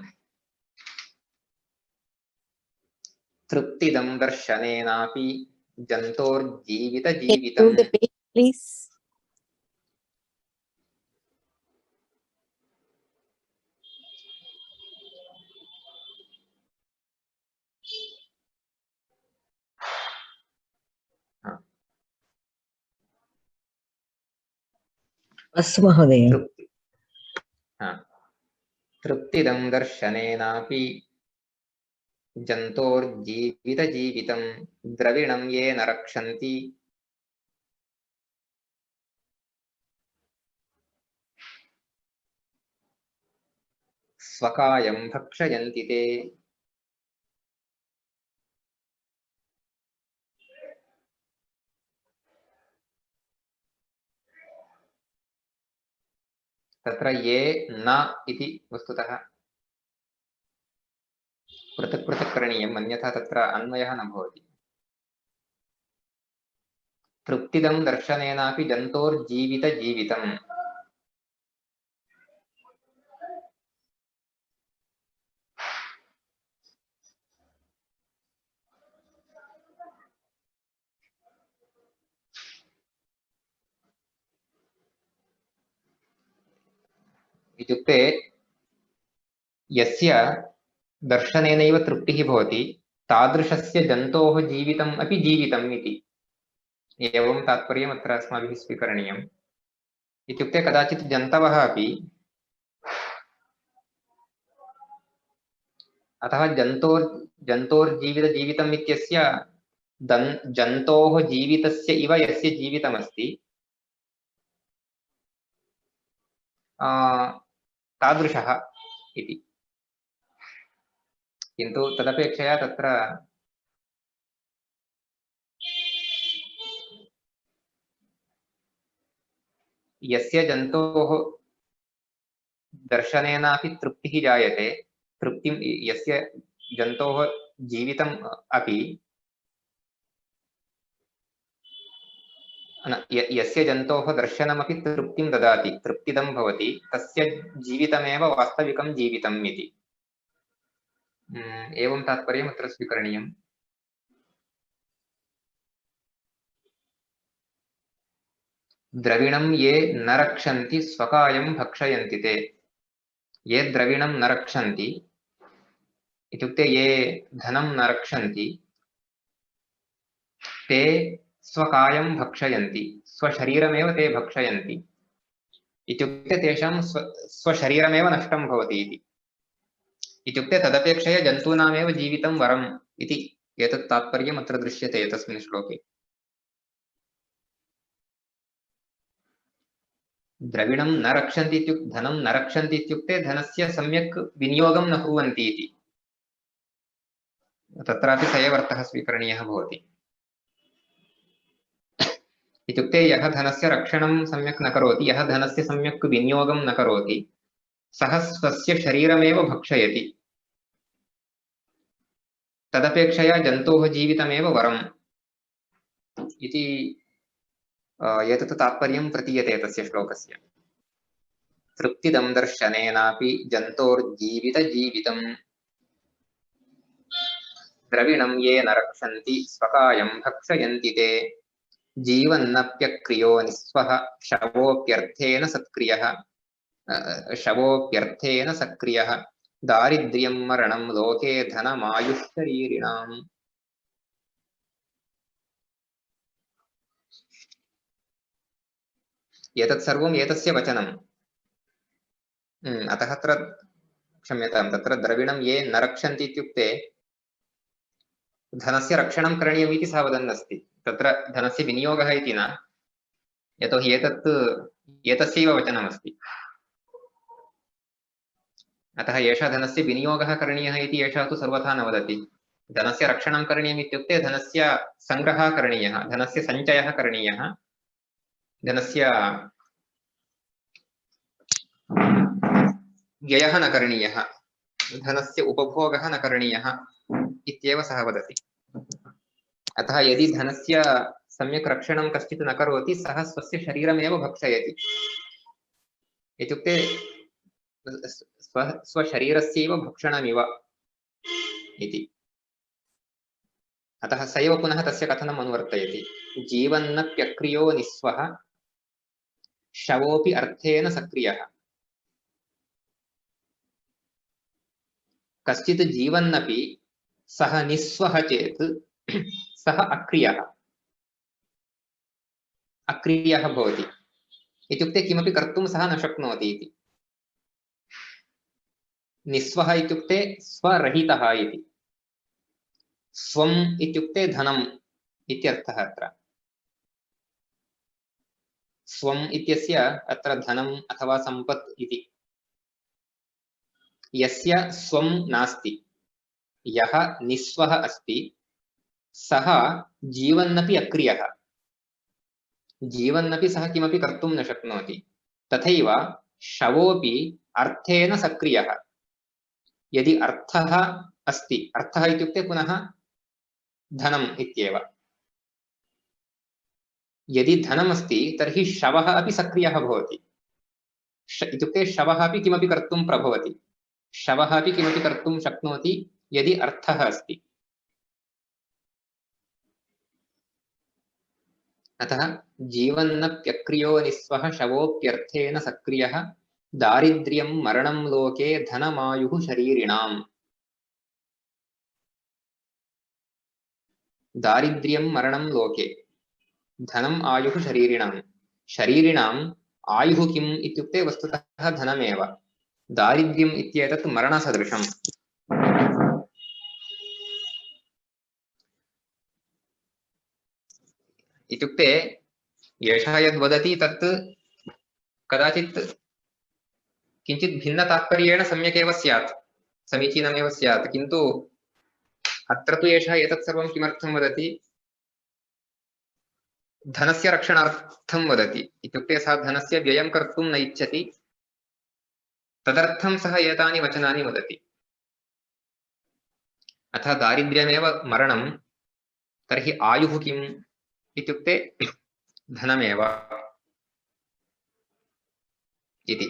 तृप्तिदं दर्शनेनापि Can you जन्तोर्जीवितजीवितं move the page, please? अस्तु महोदय। तृप्तिदं दर्शनेनापि जन्तोर्जीवितजीवितं द्रविणं ये न रक्षन्ति स्वकायं भक्षयन्ति ते। तत्र ये न इति वस्तुतः पृथक् पृथक् करणीयम्, अन्यथा तत्र अन्वयः न भवति। तृप्तिदं दर्शनेनापि जन्तोर्जीवितजीवितम् इत्युक्ते यस्य दर्शनेनैव तृप्तिः भवति तादृशस्य जन्तोः जीवितम् अपि जीवितम् इति। एवं तात्पर्यम् अत्र अस्माभिः स्वीकरणीयम्। इत्युक्ते कदाचित् जन्तवः अपि अतः जन्तोर्जीवितजीवितम् इत्यस्य जन्तोः जीवितस्य इव यस्य जीवितमस्ति तादृशः इति। किन्तु तदपेक्षया तत्र यस्य जन्तोः दर्शनेनापि तृप्तिः जायते, तृप्तिं यस्य जन्तोः जीवितम् अपि यस्य जन्तोः दर्शनमपि तृप्तिं ददाति, तृप्तिदं भवति, तस्य जीवितमेव वास्तविकं जीवितम् इति। एवं तात्पर्यम् अत्र स्वीकरणीयम्। द्रविणं ये न रक्षन्ति स्वकायं भक्षयन्ति ते। ये द्रविणं न रक्षन्ति इत्युक्ते ये धनं न रक्षन्ति ते स्वकायं भक्षयन्ति, स्वशरीरमेव ते भक्षयन्ति इत्युक्ते तेषां स्वशरीरमेव नष्टं भवति इति। इत्युक्ते तदपेक्षया जन्तूनामेव जीवितं वरम् इति एतत् तात्पर्यम् अत्र दृश्यते तस्मिन् श्लोके। द्रविणं न रक्षन्ति इत्युक्ते धनं न रक्षन्ति इत्युक्ते धनस्य सम्यक् विनियोगं न कुर्वन्ति इति। तत्रापि स एव अर्थः स्वीकरणीयः भवति। इत्युक्ते यः धनस्य रक्षणं सम्यक् न करोति, यः धनस्य सम्यक् विनियोगं न करोति, सः स्वस्य शरीरमेव भक्षयति। तदपेक्षया जन्तोः जीवितमेव वरम् इति एतत् तात्पर्यं प्रतीयते तस्य श्लोकस्य। तृप्तिदं दर्शनेनापि जन्तोर्जीवितजीवितम् द्रविणं ये न रक्षन्ति स्वकायं भक्षयन्ति ते। जीवन्नप्यक्रियो निःस्वः शवोऽप्यर्थेन सक्रियः दारिद्र्यं मरणं लोके धनमायुश्शरीरिणाम्। एतत् सर्वम् एतस्य वचनम्। अतः अत्र क्षम्यतां तत्र द्रविणं ये न रक्षन्ति इत्युक्ते धनस्य रक्षणं करणीयम् इति सः वदन् अस्ति। तत्र धनस्य विनियोगः इति न, यतोहि एतत् एतस्यैव वचनमस्ति। अतः एषः धनस्य विनियोगः करणीयः इति एषः तु सर्वथा न वदति। धनस्य रक्षणं करणीयम् इत्युक्ते धनस्य सङ्ग्रहः करणीयः, धनस्य सञ्चयः करणीयः, धनस्य व्ययः न करणीयः, धनस्य उपभोगः न करणीयः इत्येव सः वदति। अतः यदि धनस्य सम्यक् रक्षणं कश्चित् न करोति सः स्वस्य शरीरमेव भक्षयति। इत्युक्ते स्वशरीरस्यैव भक्षणमिव इति। अतः स एव पुनः तस्य कथनम् अनुवर्तयति। जीवन्नप्यक्रियो निःस्वः शवोऽपि अर्थेन सक्रियः। कश्चित् जीवन्नपि सः निःस्वः चेत् सः अक्रियः भवति। इत्युक्ते किमपि कर्तुं सः न शक्नोति इति। निःस्वः इत्युक्ते स्वरहितः इति। स्वम् इत्युक्ते धनम् इत्यर्थः अत्र। स्वम् इत्यस्य अत्र धनम् अथवा सम्पत् इति। यस्य स्वं नास्ति, यः निःस्वः अस्ति, सः जीवन्नपि अक्रियः। जीवन्नपि सः किमपि कर्तुं न शक्नोति। तथैव शवोऽपि अर्थेन सक्रियः। यदि अर्थः अस्ति, अर्थः इत्युक्ते पुनः धनम् इत्येव। यदि धनमस्ति तर्हि शवः अपि सक्रियः भवति। इत्युक्ते शवः अपि किमपि कर्तुं प्रभवति, शवः अपि किमपि कर्तुं शक्नोति यदि अर्थः अस्ति। अतः जीवन्नप्यक्रियो निःस्वः शवोऽप्यर्थेन सक्रियः दारिद्र्यं मरणं लोके धनमायुः शरीरिणाम्। दारिद्र्यं मरणं लोके धनम् आयुः शरीरिणाम्। शरीरिणाम् आयुः किम् इत्युक्ते वस्तुतः धनमेव। दारिद्र्यम् इत्येतत् मरणसदृशम्। इत्युक्ते एषः यद्वदति तत् कदाचित् किञ्चित् भिन्नतात्पर्येण सम्यक् एव स्यात्, समीचीनमेव स्यात्, किन्तु अत्र तु एषः एतत् सर्वं किमर्थं वदति? धनस्य रक्षणार्थं वदति। इत्युक्ते सः धनस्य व्ययं कर्तुं न इच्छति, तदर्थं सः एतानि वचनानि वदति। अतः दारिद्र्यमेव मरणं, तर्हि आयुः किम् इत्युक्ते धनमेव इति।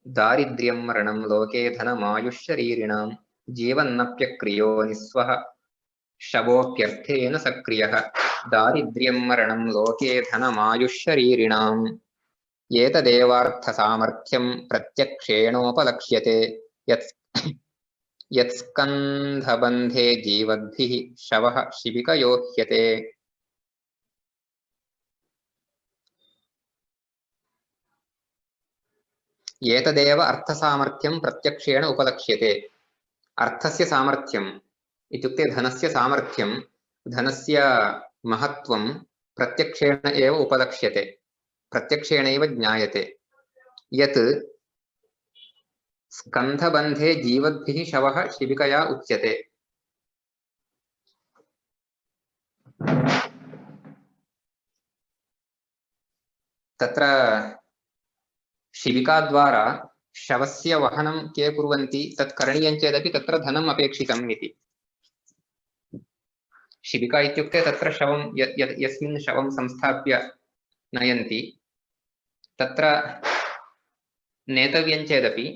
दारिद्र्यं मरणं लोके धनमायुश्शरीरिणां जीवन्नप्यक्रियो निःस्वः शवोऽप्यर्थेन सक्रियः दारिद्र्यं मरणं लोके धनमायुश्शरीरिणाम् एतदेवार्थसामर्थ्यं प्रत्यक्षेणोपलक्ष्यते यत्स्कन्धबन्धे जीवद्भिः शवः शिबिकयो ह्यते। एतदेव अर्थसामर्थ्यं प्रत्यक्षेण उपलक्ष्यते। अर्थस्य सामर्थ्यम् इत्युक्ते धनस्य सामर्थ्यं, धनस्य महत्त्वं प्रत्यक्षेण एव उपलक्ष्यते, प्रत्यक्षेणैव ज्ञायते। यत् स्कन्धबन्धे जीवद्भिः शवः शिबिकया उच्यते। तत्र शिबिकाद्वारा शवस्य वहनं के कुर्वन्ति, तत् करणीयं चेदपि तत्र धनम् अपेक्षितम् इति। शिबिका इत्युक्ते तत्र शवं यस्मिन् शवं संस्थाप्य नयन्ति, तत्र नेतव्यं चेदपि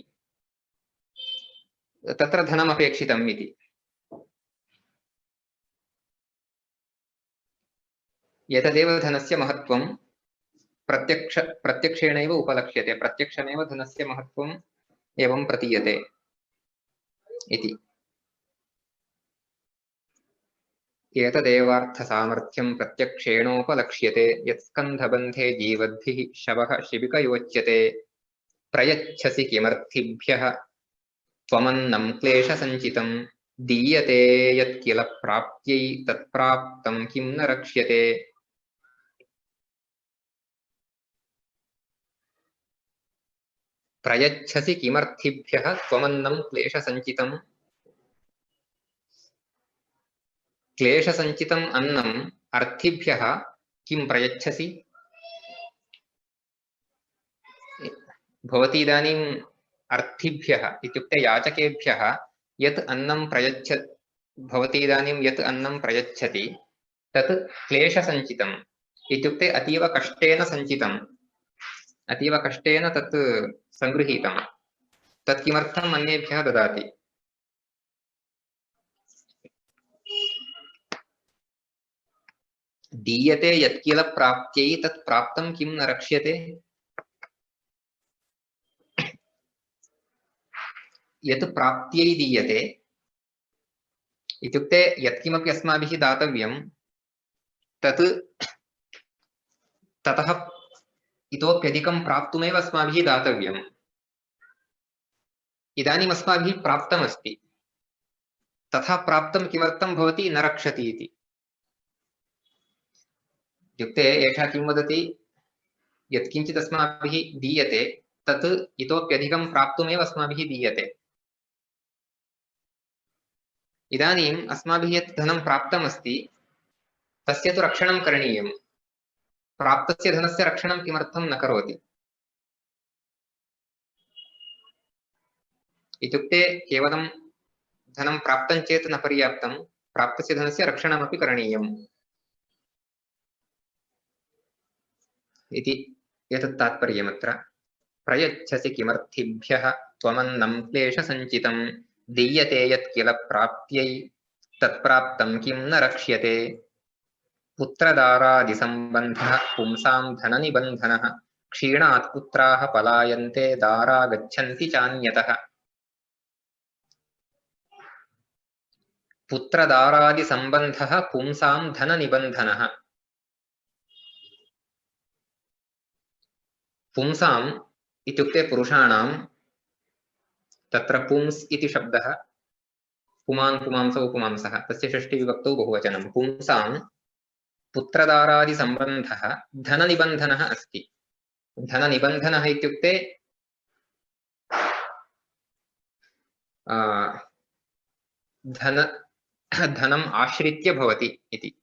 तत्र धनम् अपेक्षितम् इति। एतदेव धनस्य महत्त्वं प्रत्यक्षेणैव उपलक्ष्यते। प्रत्यक्षमेव धनस्य महत्त्वम् एवं प्रतीयते इति। एतदेवार्थसामर्थ्यं प्रत्यक्षेणोपलक्ष्यते यत्स्कन्धबन्धे जीवद्भिः शवः शिबिकयोच्यते। प्रयच्छसि किमर्थिभ्यः त्वमन्नं क्लेशसञ्चितं दीयते यत्किल प्राप्त्यै तत्प्राप्तं किं न रक्ष्यते। प्रयच्छसि किमर्थिभ्यः त्वमन्नं क्लेशसञ्चितं क्लेशसञ्चितम् अन्नम् अर्थिभ्यः किं प्रयच्छसि। भवती इदानीम् अर्थिभ्यः इत्युक्ते याचकेभ्यः यत् अन्नं भवती इदानीं यत् अन्नं प्रयच्छति तत् क्लेशसञ्चितम् इत्युक्ते अतीव कष्टेन सञ्चितम्, अतीव कष्टेन तत् सङ्गृहीतं, तत् किमर्थम् अन्येभ्यः ददाति। दीयते यत्किल प्राप्त्यै तत् प्राप्तं किं न रक्ष्यते। यत् प्राप्त्यै दीयते इत्युक्ते यत्किमपि अस्माभिः दातव्यं तत् ततः इतोप्यधिकं प्राप्तुमेव अस्माभिः दातव्यम्। इदानीम् अस्माभिः प्राप्तमस्ति, तथा प्राप्तं किमर्थं भवति न रक्षति इति। इत्युक्ते एषा किं वदति, यत्किञ्चित् अस्माभिः दीयते तत् इतोप्यधिकं प्राप्तुमेव अस्माभिः दीयते। इदानीम् अस्माभिः यत् धनं प्राप्तमस्ति तस्य तु रक्षणं करणीयं, प्राप्तस्य धनस्य रक्षणं किमर्थं न करोति। इत्युक्ते केवलं धनं प्राप्तं चेत् न पर्याप्तं, प्राप्तस्य धनस्य रक्षणमपि करणीयम् इति एतत् तात्पर्यमत्र। प्रयच्छसि किमर्थिभ्यः त्वमन्नं क्लेशसञ्चितं दीयते यत्किल प्राप्त्यै तत्प्राप्तं किं न रक्ष्यते। पुत्रदारादिसम्बन्धः पुंसां धननिबन्धनः क्षीणात् पुत्राः पलायन्ते दारा गच्छन्ति चान्यतः। पुत्रदारादिसम्बन्धः पुंसां धननिबन्धनः। पुंसाम् इत्युक्ते पुरुषाणां, तत्र पुंस् इति शब्दः पुमान् पुमांसौ पुमांसः तस्य षष्ठीविभक्तौ बहुवचनं। पुंसां पुत्रदारादिसम्बन्धः धननिबन्धनः अस्ति। धननिबन्धनः इत्युक्ते धनम् आश्रित्य भवति इति।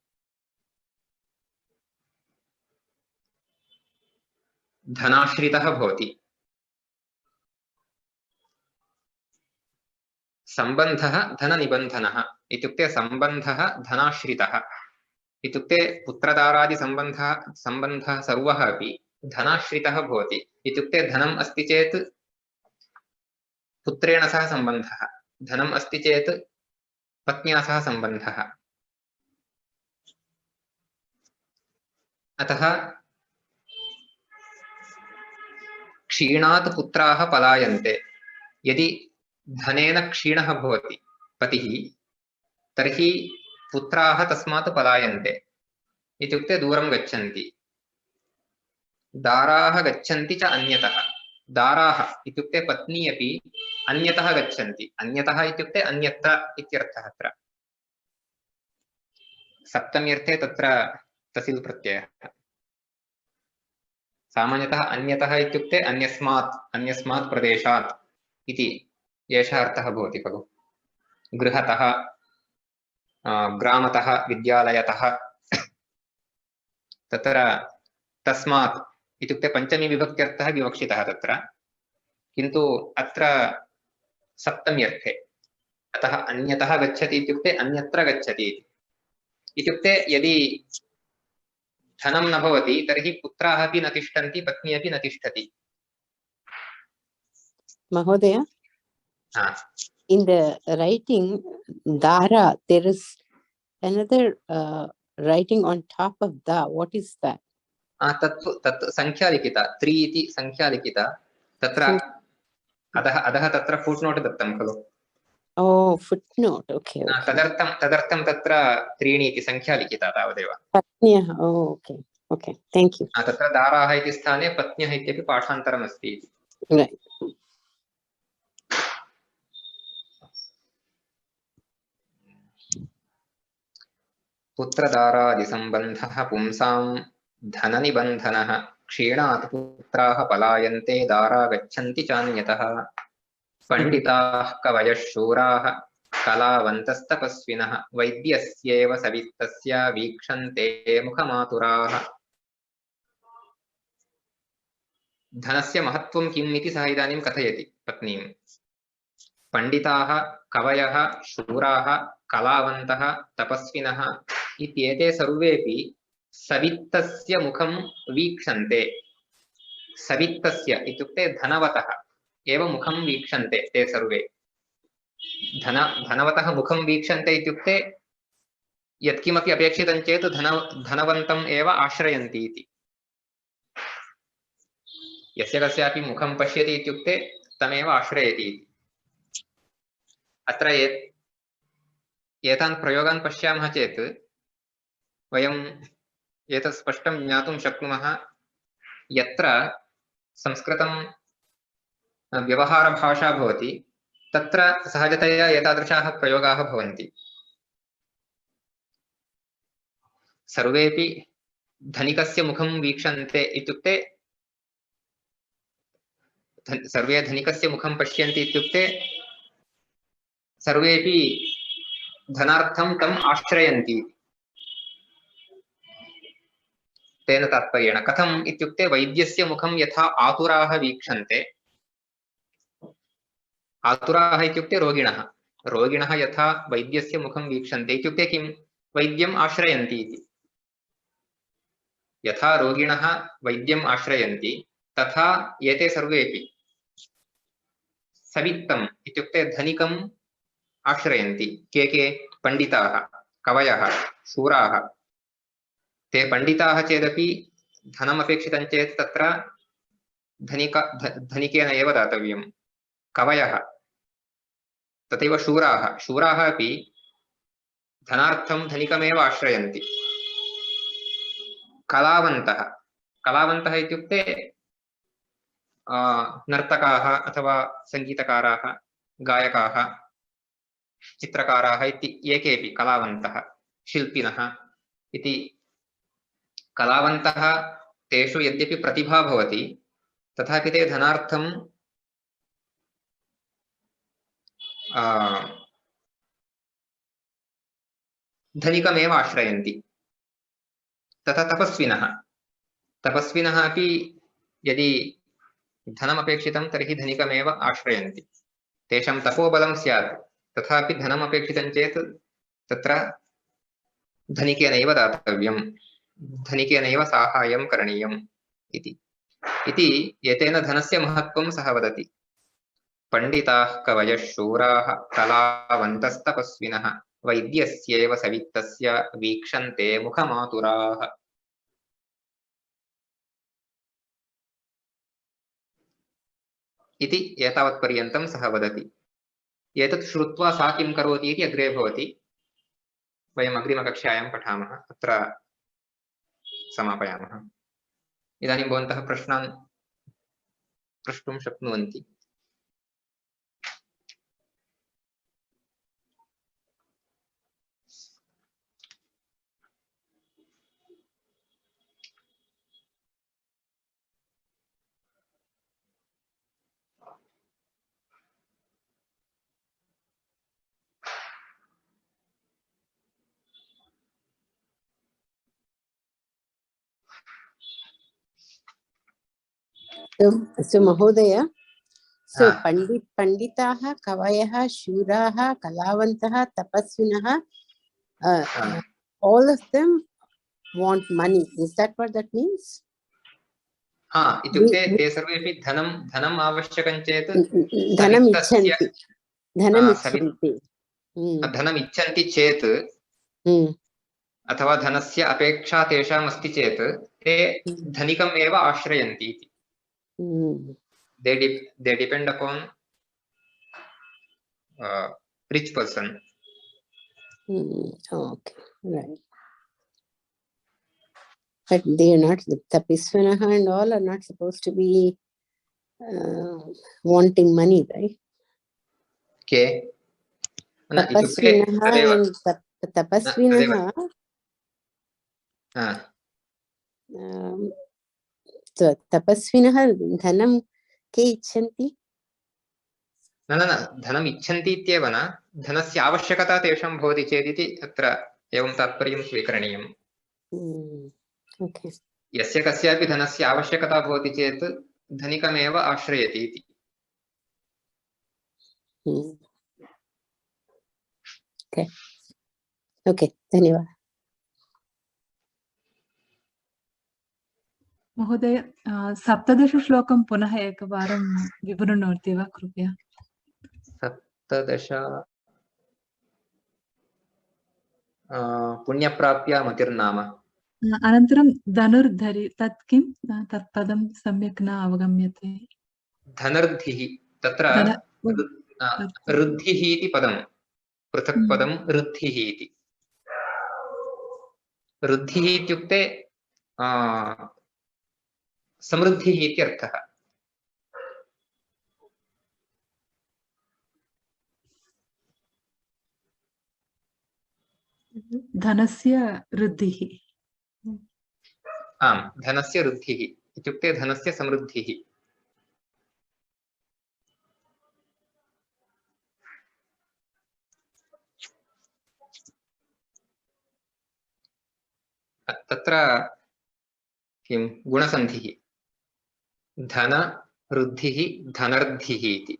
धनाश्रितः भवति। सम्बन्धः धननिबन्धनः इत्युक्ते सम्बन्धः धनाश्रितः इत्युक्ते पुत्रदारादिसम्बन्धः सर्वः अपि धनाश्रितः भवति। इत्युक्ते धनम् अस्ति चेत् पुत्रेण सह सम्बन्धः, धनम् अस्ति चेत् पत्न्या सह सम्बन्धः। अतः क्षीणात् पुत्राः पलायन्ते। यदि धनेन क्षीणः भवति पतिः तर्हि पुत्राः तस्मात् पलायन्ते इत्युक्ते दूरं गच्छन्ति। दाराः गच्छन्ति च अन्यतः। दाराः इत्युक्ते पत्नी अपि अन्यतः गच्छन्ति। अन्यतः इत्युक्ते अन्यत्र इत्यर्थः। अत्र सप्तम्यर्थे तत्र तसिल् प्रत्ययः। सामान्यतः अन्यतः इत्युक्ते अन्यस्मात् प्रदेशात् इति एषः अर्थः भवति खलु। गृहतः, ग्रामतः, विद्यालयतः। तत्र तस्मात् इत्युक्ते पञ्चमी विभक्त्यर्थः विवक्षितः तत्र, किन्तु अत्र सप्तम्यर्थे। अतः अन्यतः गच्छति इत्युक्ते अन्यत्र गच्छति इत्युक्ते यदि धनं न भवति तर्हि पुत्राः अपि न तिष्ठन्ति, पत्नी अपि न तिष्ठति। Mahodaya, in the writing Dara, there is another writing on top of da. What is that? तत् संख्या लिखिता 3 इति संख्या लिखिता तत्र अधः तत्र फुट्नोट् दत्तं खलु। Oh, footnote. Okay. तदर्थं तत्र 3 इति संख्या लिखिता तावदेव। पत्न्यः. Oh, okay. Okay. Thank you. तत्र दाराः इति स्थाने पत्न्यः इत्यपि पाठान्तरम् अस्ति। Right. पुत्रदारादिसम्बन्धः पुंसां धननिबन्धनः क्षीणात् पुत्राः पलायन्ते दारा गच्छन्ति चान्यतः पण्डिताः कवयः शूराः कलावन्तस्तपस्विनः वैद्यस्येव सवित्तस्य वीक्षन्ते मुखमातुराः धनस्य महत्त्वं किम् इति सः इदानीं कथयति पत्नीं पण्डिताः कवयः शूराः कलावन्तः तपस्विनः इत्येते सर्वेपि सवित्तस्य मुखं वीक्षन्ते सवित्तस्य इत्युक्ते धनवतः एव मुखं वीक्षन्ते ते सर्वे धनवतः मुखं वीक्षन्ते इत्युक्ते यत्किमपि अपेक्षितं चेत् धनवन्तम् एव आश्रयन्ति इति यस्य कस्यापि मुखं पश्यति इत्युक्ते तमेव आश्रयति इति अत्र एतान् प्रयोगान् पश्यामः चेत् वयम् एतत् स्पष्टं ज्ञातुं शक्नुमः यत्र संस्कृतं व्यवहारभाषा भवति तत्र सहजतया एतादृशाः प्रयोगाः भवन्ति सर्वेपि धनिकस्य मुखं वीक्षन्ते इत्युक्ते सर्वे धनिकस्य मुखं पश्यन्ति इत्युक्ते सर्वेपि धनार्थं तम् आश्रयन्ति तेन तात्पर्येण कथम् इत्युक्ते वैद्यस्य मुखं यथा आतुराः वीक्षन्ते आतुराः इत्युक्ते रोगिणः यथा वैद्यस्य मुखं वीक्षन्ते इत्युक्ते किं वैद्यम् आश्रयन्ति इति यथा रोगिणः वैद्यम् आश्रयन्ति तथा एते सर्वेपि सवित्तम् इत्युक्ते धनिकम् आश्रयन्ति के पण्डिताः कवयः शूराः ते पण्डिताः चेदपि धनम् अपेक्षितं चेत् तत्र धनिकेन एव दातव्यं कवयः तथैव शूराः अपि धनार्थं धनिकमेव आश्रयन्ति कलावन्तः इत्युक्ते नर्तकाः अथवा सङ्गीतकाराः गायकाः चित्रकाराः इति ये केपि कलावन्तः शिल्पिनः इति कलावन्तः तेषु यद्यपि प्रतिभा भवति तथापि ते धनार्थं धनिकमेव आश्रयन्ति तथा तपस्विनः अपि यदि धनम् अपेक्षितं तर्हि धनिकमेव आश्रयन्ति तेषां तपोबलं स्यात् तथापि धनम् अपेक्षितं चेत् तत्र धनिकेनैव दातव्यं धनिकेनैव साहाय्यं करणीयम् इति एतेन धनस्य महत्त्वं सः वदति पण्डिताः कवयः शूराः कलावन्तस्तपस्विनः वैद्यस्यैव सवित्तस्य वीक्षन्ते मुखमातुराः इति एतावत्पर्यन्तं सः वदति एतत् श्रुत्वा सा किं करोति इति अग्रे भवति वयम् अग्रिमकक्षायां पठामः अत्र समापयामः इदानीं भवन्तः प्रश्नान् प्रष्टुं शक्नुवन्ति So Mahodaya, so Panditaha, Kavayaha, Shuraha, Kalavantaha, Tapasvinaha, all of them want money. Is that what that means? इत्युक्ते ते सर्वेपि धनम् आवश्यकं चेत् धनम् इच्छन्ति चेत् अथवा धनस्य अपेक्षा तेषाम् अस्ति चेत् ते धनिकम् एव आश्रयन्ति इति they depend upon rich person. Okay, right. But they are not, the Tapisvanaha and all are not supposed to be wanting money, right? के न इत्युक्ते Tapasvinah तदेव and तदेव tapasvinah. Tapasvinah dhanam ke icchanti. न न न धनम् इच्छन्ति इत्येव न धनस्य आवश्यकता तेषां भवति चेदिति अत्र एवं तात्पर्यं स्वीकरणीयम् Okay. यस्य कस्यापि धनस्य आवश्यकता भवति चेत् धनिकमेव आश्रयति इति Okay. Okay, धन्यवाद महोदय 17 श्लोकं पुनः एकवारं विवृणोति वा कृपया 17 पुण्यप्राप्या मतिर्नाम अनन्तरं धनुर्धरि तत् किं तत्पदं सम्यक् न अवगम्यते धनर्धिः तत्र ऋद्धिः इति पदं पृथक् पदं ऋद्धिः इति ऋद्धिः इत्युक्ते समृद्धिः इत्यर्थः धनस्य वृद्धिः आम् धनस्य वृद्धिः इत्युक्ते धनस्य समृद्धिः तत्र किं गुणसन्धिः धन वृद्धिः धनर्धिः इति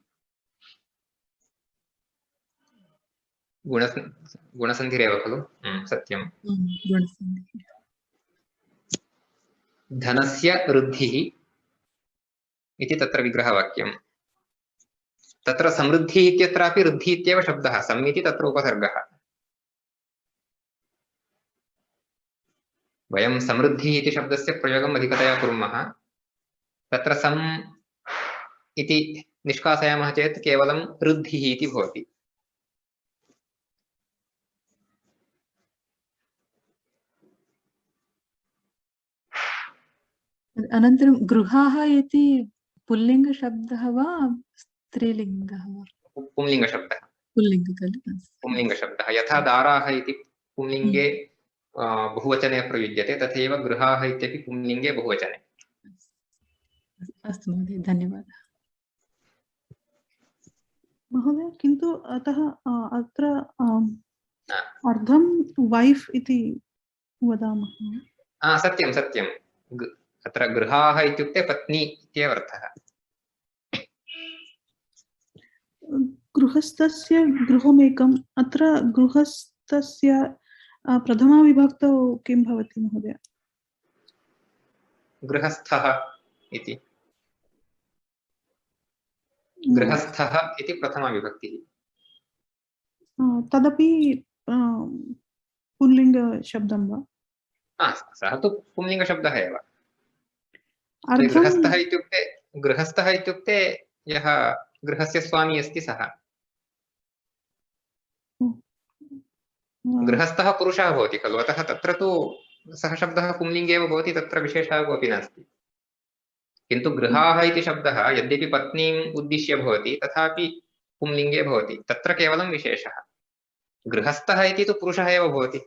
गुणसन्धिरेव खलु सत्यं गुणसन्धिः धनस्य वृद्धिः इति तत्र विग्रहवाक्यं तत्र समृद्धिः इत्यत्रापि वृद्धिः इत्येव शब्दः सम् इति तत्र उपसर्गः वयं समृद्धिः इति शब्दस्य प्रयोगम् अधिकतया कुर्मः तत्र सम् इति निष्कासयामः चेत् केवलं वृद्धिः इति भवति अनन्तरं गृहाः इति पुल्लिङ्गशब्दः वा स्त्रीलिङ्गः वा पुंलिङ्गशब्दः पुल्लिङ्गशब्दः यथा दाराः इति पुंलिङ्गे बहुवचने प्रयुज्यते तथैव गृहाः इत्यपि पुंलिङ्गे बहुवचने अस्तु महोदय धन्यवादः महोदय किन्तु अतः अत्र अर्धं वैफ् इति वदामः सत्यं सत्यं अत्र गृहाः इत्युक्ते पत्नी इत्येव अर्थः गृहस्थस्य गृहमेकम् अत्र गृहस्थस्य प्रथमा विभक्तौ किं भवति महोदय गृहस्थः इति गृहस्थः इति प्रथमा विभक्तिः तदपि पुल्लिङ्गशब्दं वा सः तु पुंलिङ्गशब्दः एव गृहस्थः इत्युक्ते यः गृहस्य स्वामी अस्ति सः गृहस्थः पुरुषः भवति खलु अतः तत्र तु सः शब्दः पुंलिङ्गे एव भवति तत्र विशेषः कोऽपि नास्ति किन्तु गृहाः इति शब्दः यद्यपि पत्नीम् उद्दिश्य भवति तथापि पुंलिङ्गे भवति तत्र केवलं विशेषः गृहस्थः इति तु पुरुषः एव भवति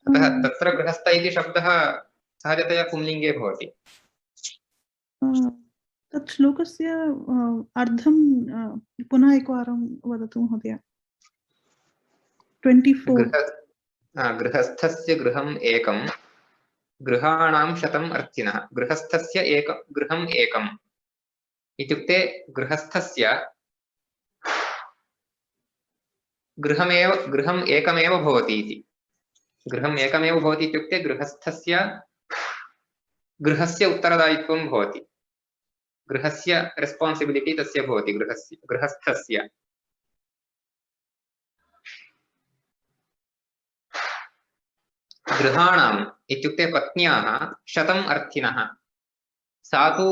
अतः तत्र गृहस्थ इति शब्दः सहजतया पुंलिङ्गे भवति तत् श्लोकस्य अर्थं पुनः एकवारं वदतु महोदय 24 गृहस्थस्य गृहम् एकं गृहाणां शतम् अर्थिनः गृहस्थस्य गृहम् एकम् इत्युक्ते गृहस्थस्य गृहम् एकमेव भवति इति गृहम् एकमेव भवति इत्युक्ते गृहस्थस्य गृहस्य उत्तरदायित्वं भवति गृहस्य रेस्पान्सिबिलिटी तस्य भवति गृहस्थस्य गृहाणाम् इत्युक्ते पत्न्याः शतम् अर्थिनः सा तु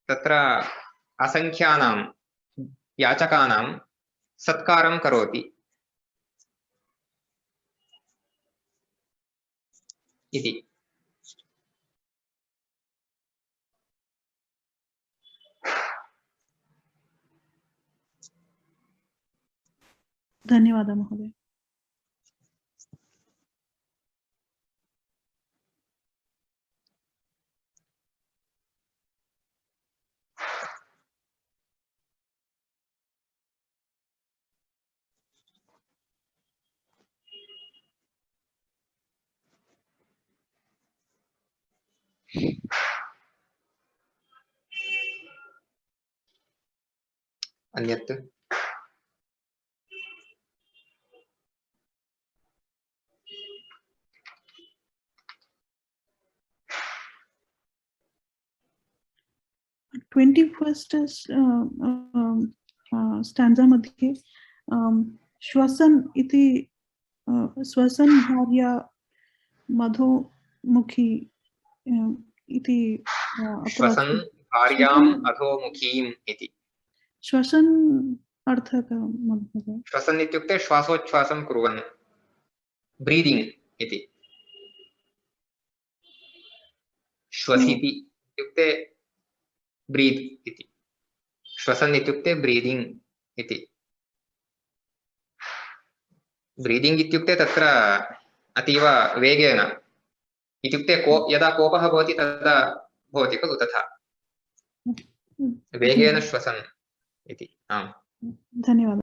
तत्र असङ्ख्यानां याचकानां सत्कारं करोति इति धन्यवादः महोदय। अन्यत्? ट्वेण्टि फस्ट् स्टान्जा मध्ये श्वसन् इति श्वसन् भार्या मधुमुखी इति श्वसन् भार्याम् अधोमुखीम् इति। श्वसन् अर्थः कः महोदय? श्वसन् इत्युक्ते श्वासोच्छ्वासं कुर्वन्, ब्रीदिङ्ग् इति। श्वसिति इत्युक्ते ब्रीत् इति। श्वसन् इत्युक्ते ब्रीदिङ्ग् इति। ब्रीदिङ्ग् इत्युक्ते तत्र अतीव वेगेन इत्युक्ते यदा कोपः भवति तदा भवति खलु, तथा वेगेन श्वसन् इति। आम्, धन्यवादः।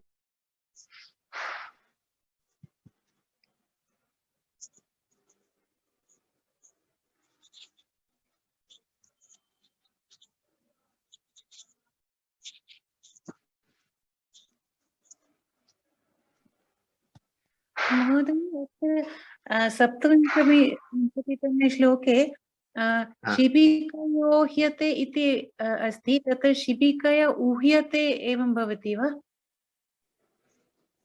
महोदय, सप्तविंशतितमे श्लोके शिबिकयो ह्यते इति अस्ति, तत्र शिबिकया उह्यते एवं भवति वा?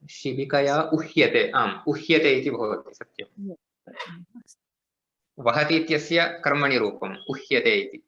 शिबिकया उह्यते, आम्, उह्यते इति भवति, सत्यं। वहति इत्यस्य कर्मणि रूपम् उह्यते इति।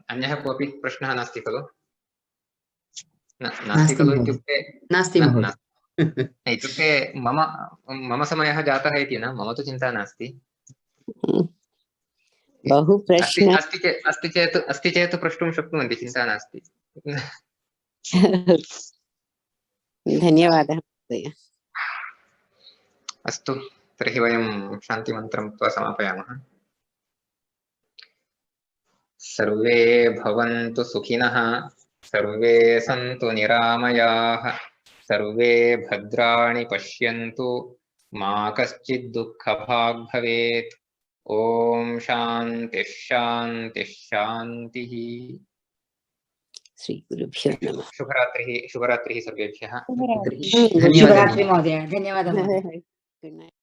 अन्यः कोऽपि प्रश्नः नास्ति खलु? नास्ति खलु इत्युक्ते नास्ति महोदय। इत्युक्ते मम समयः जातः इति न, मम तु चिन्ता नास्ति। बहु प्रश्न अस्ति चेत् प्रष्टुं शक्नुवन्ति, चिन्ता नास्ति। धन्यवादः महोदय। अस्तु, तर्हि वयं शान्तिमन्त्रं त्वा समापयामः। सर्वे भवन्तु सुखिनः, सर्वे सन्तु निरामयाः, सर्वे भद्राणि पश्यन्तु, मा कश्चित् दुःखभाग् भवेत्। ॐ शान्तिः शान्तिः शान्तिः। श्रीगुरुभ्यो नमः। शुभरात्रिः सर्वेभ्यः। धन्यवादः महोदय, धन्यवादः। Good night.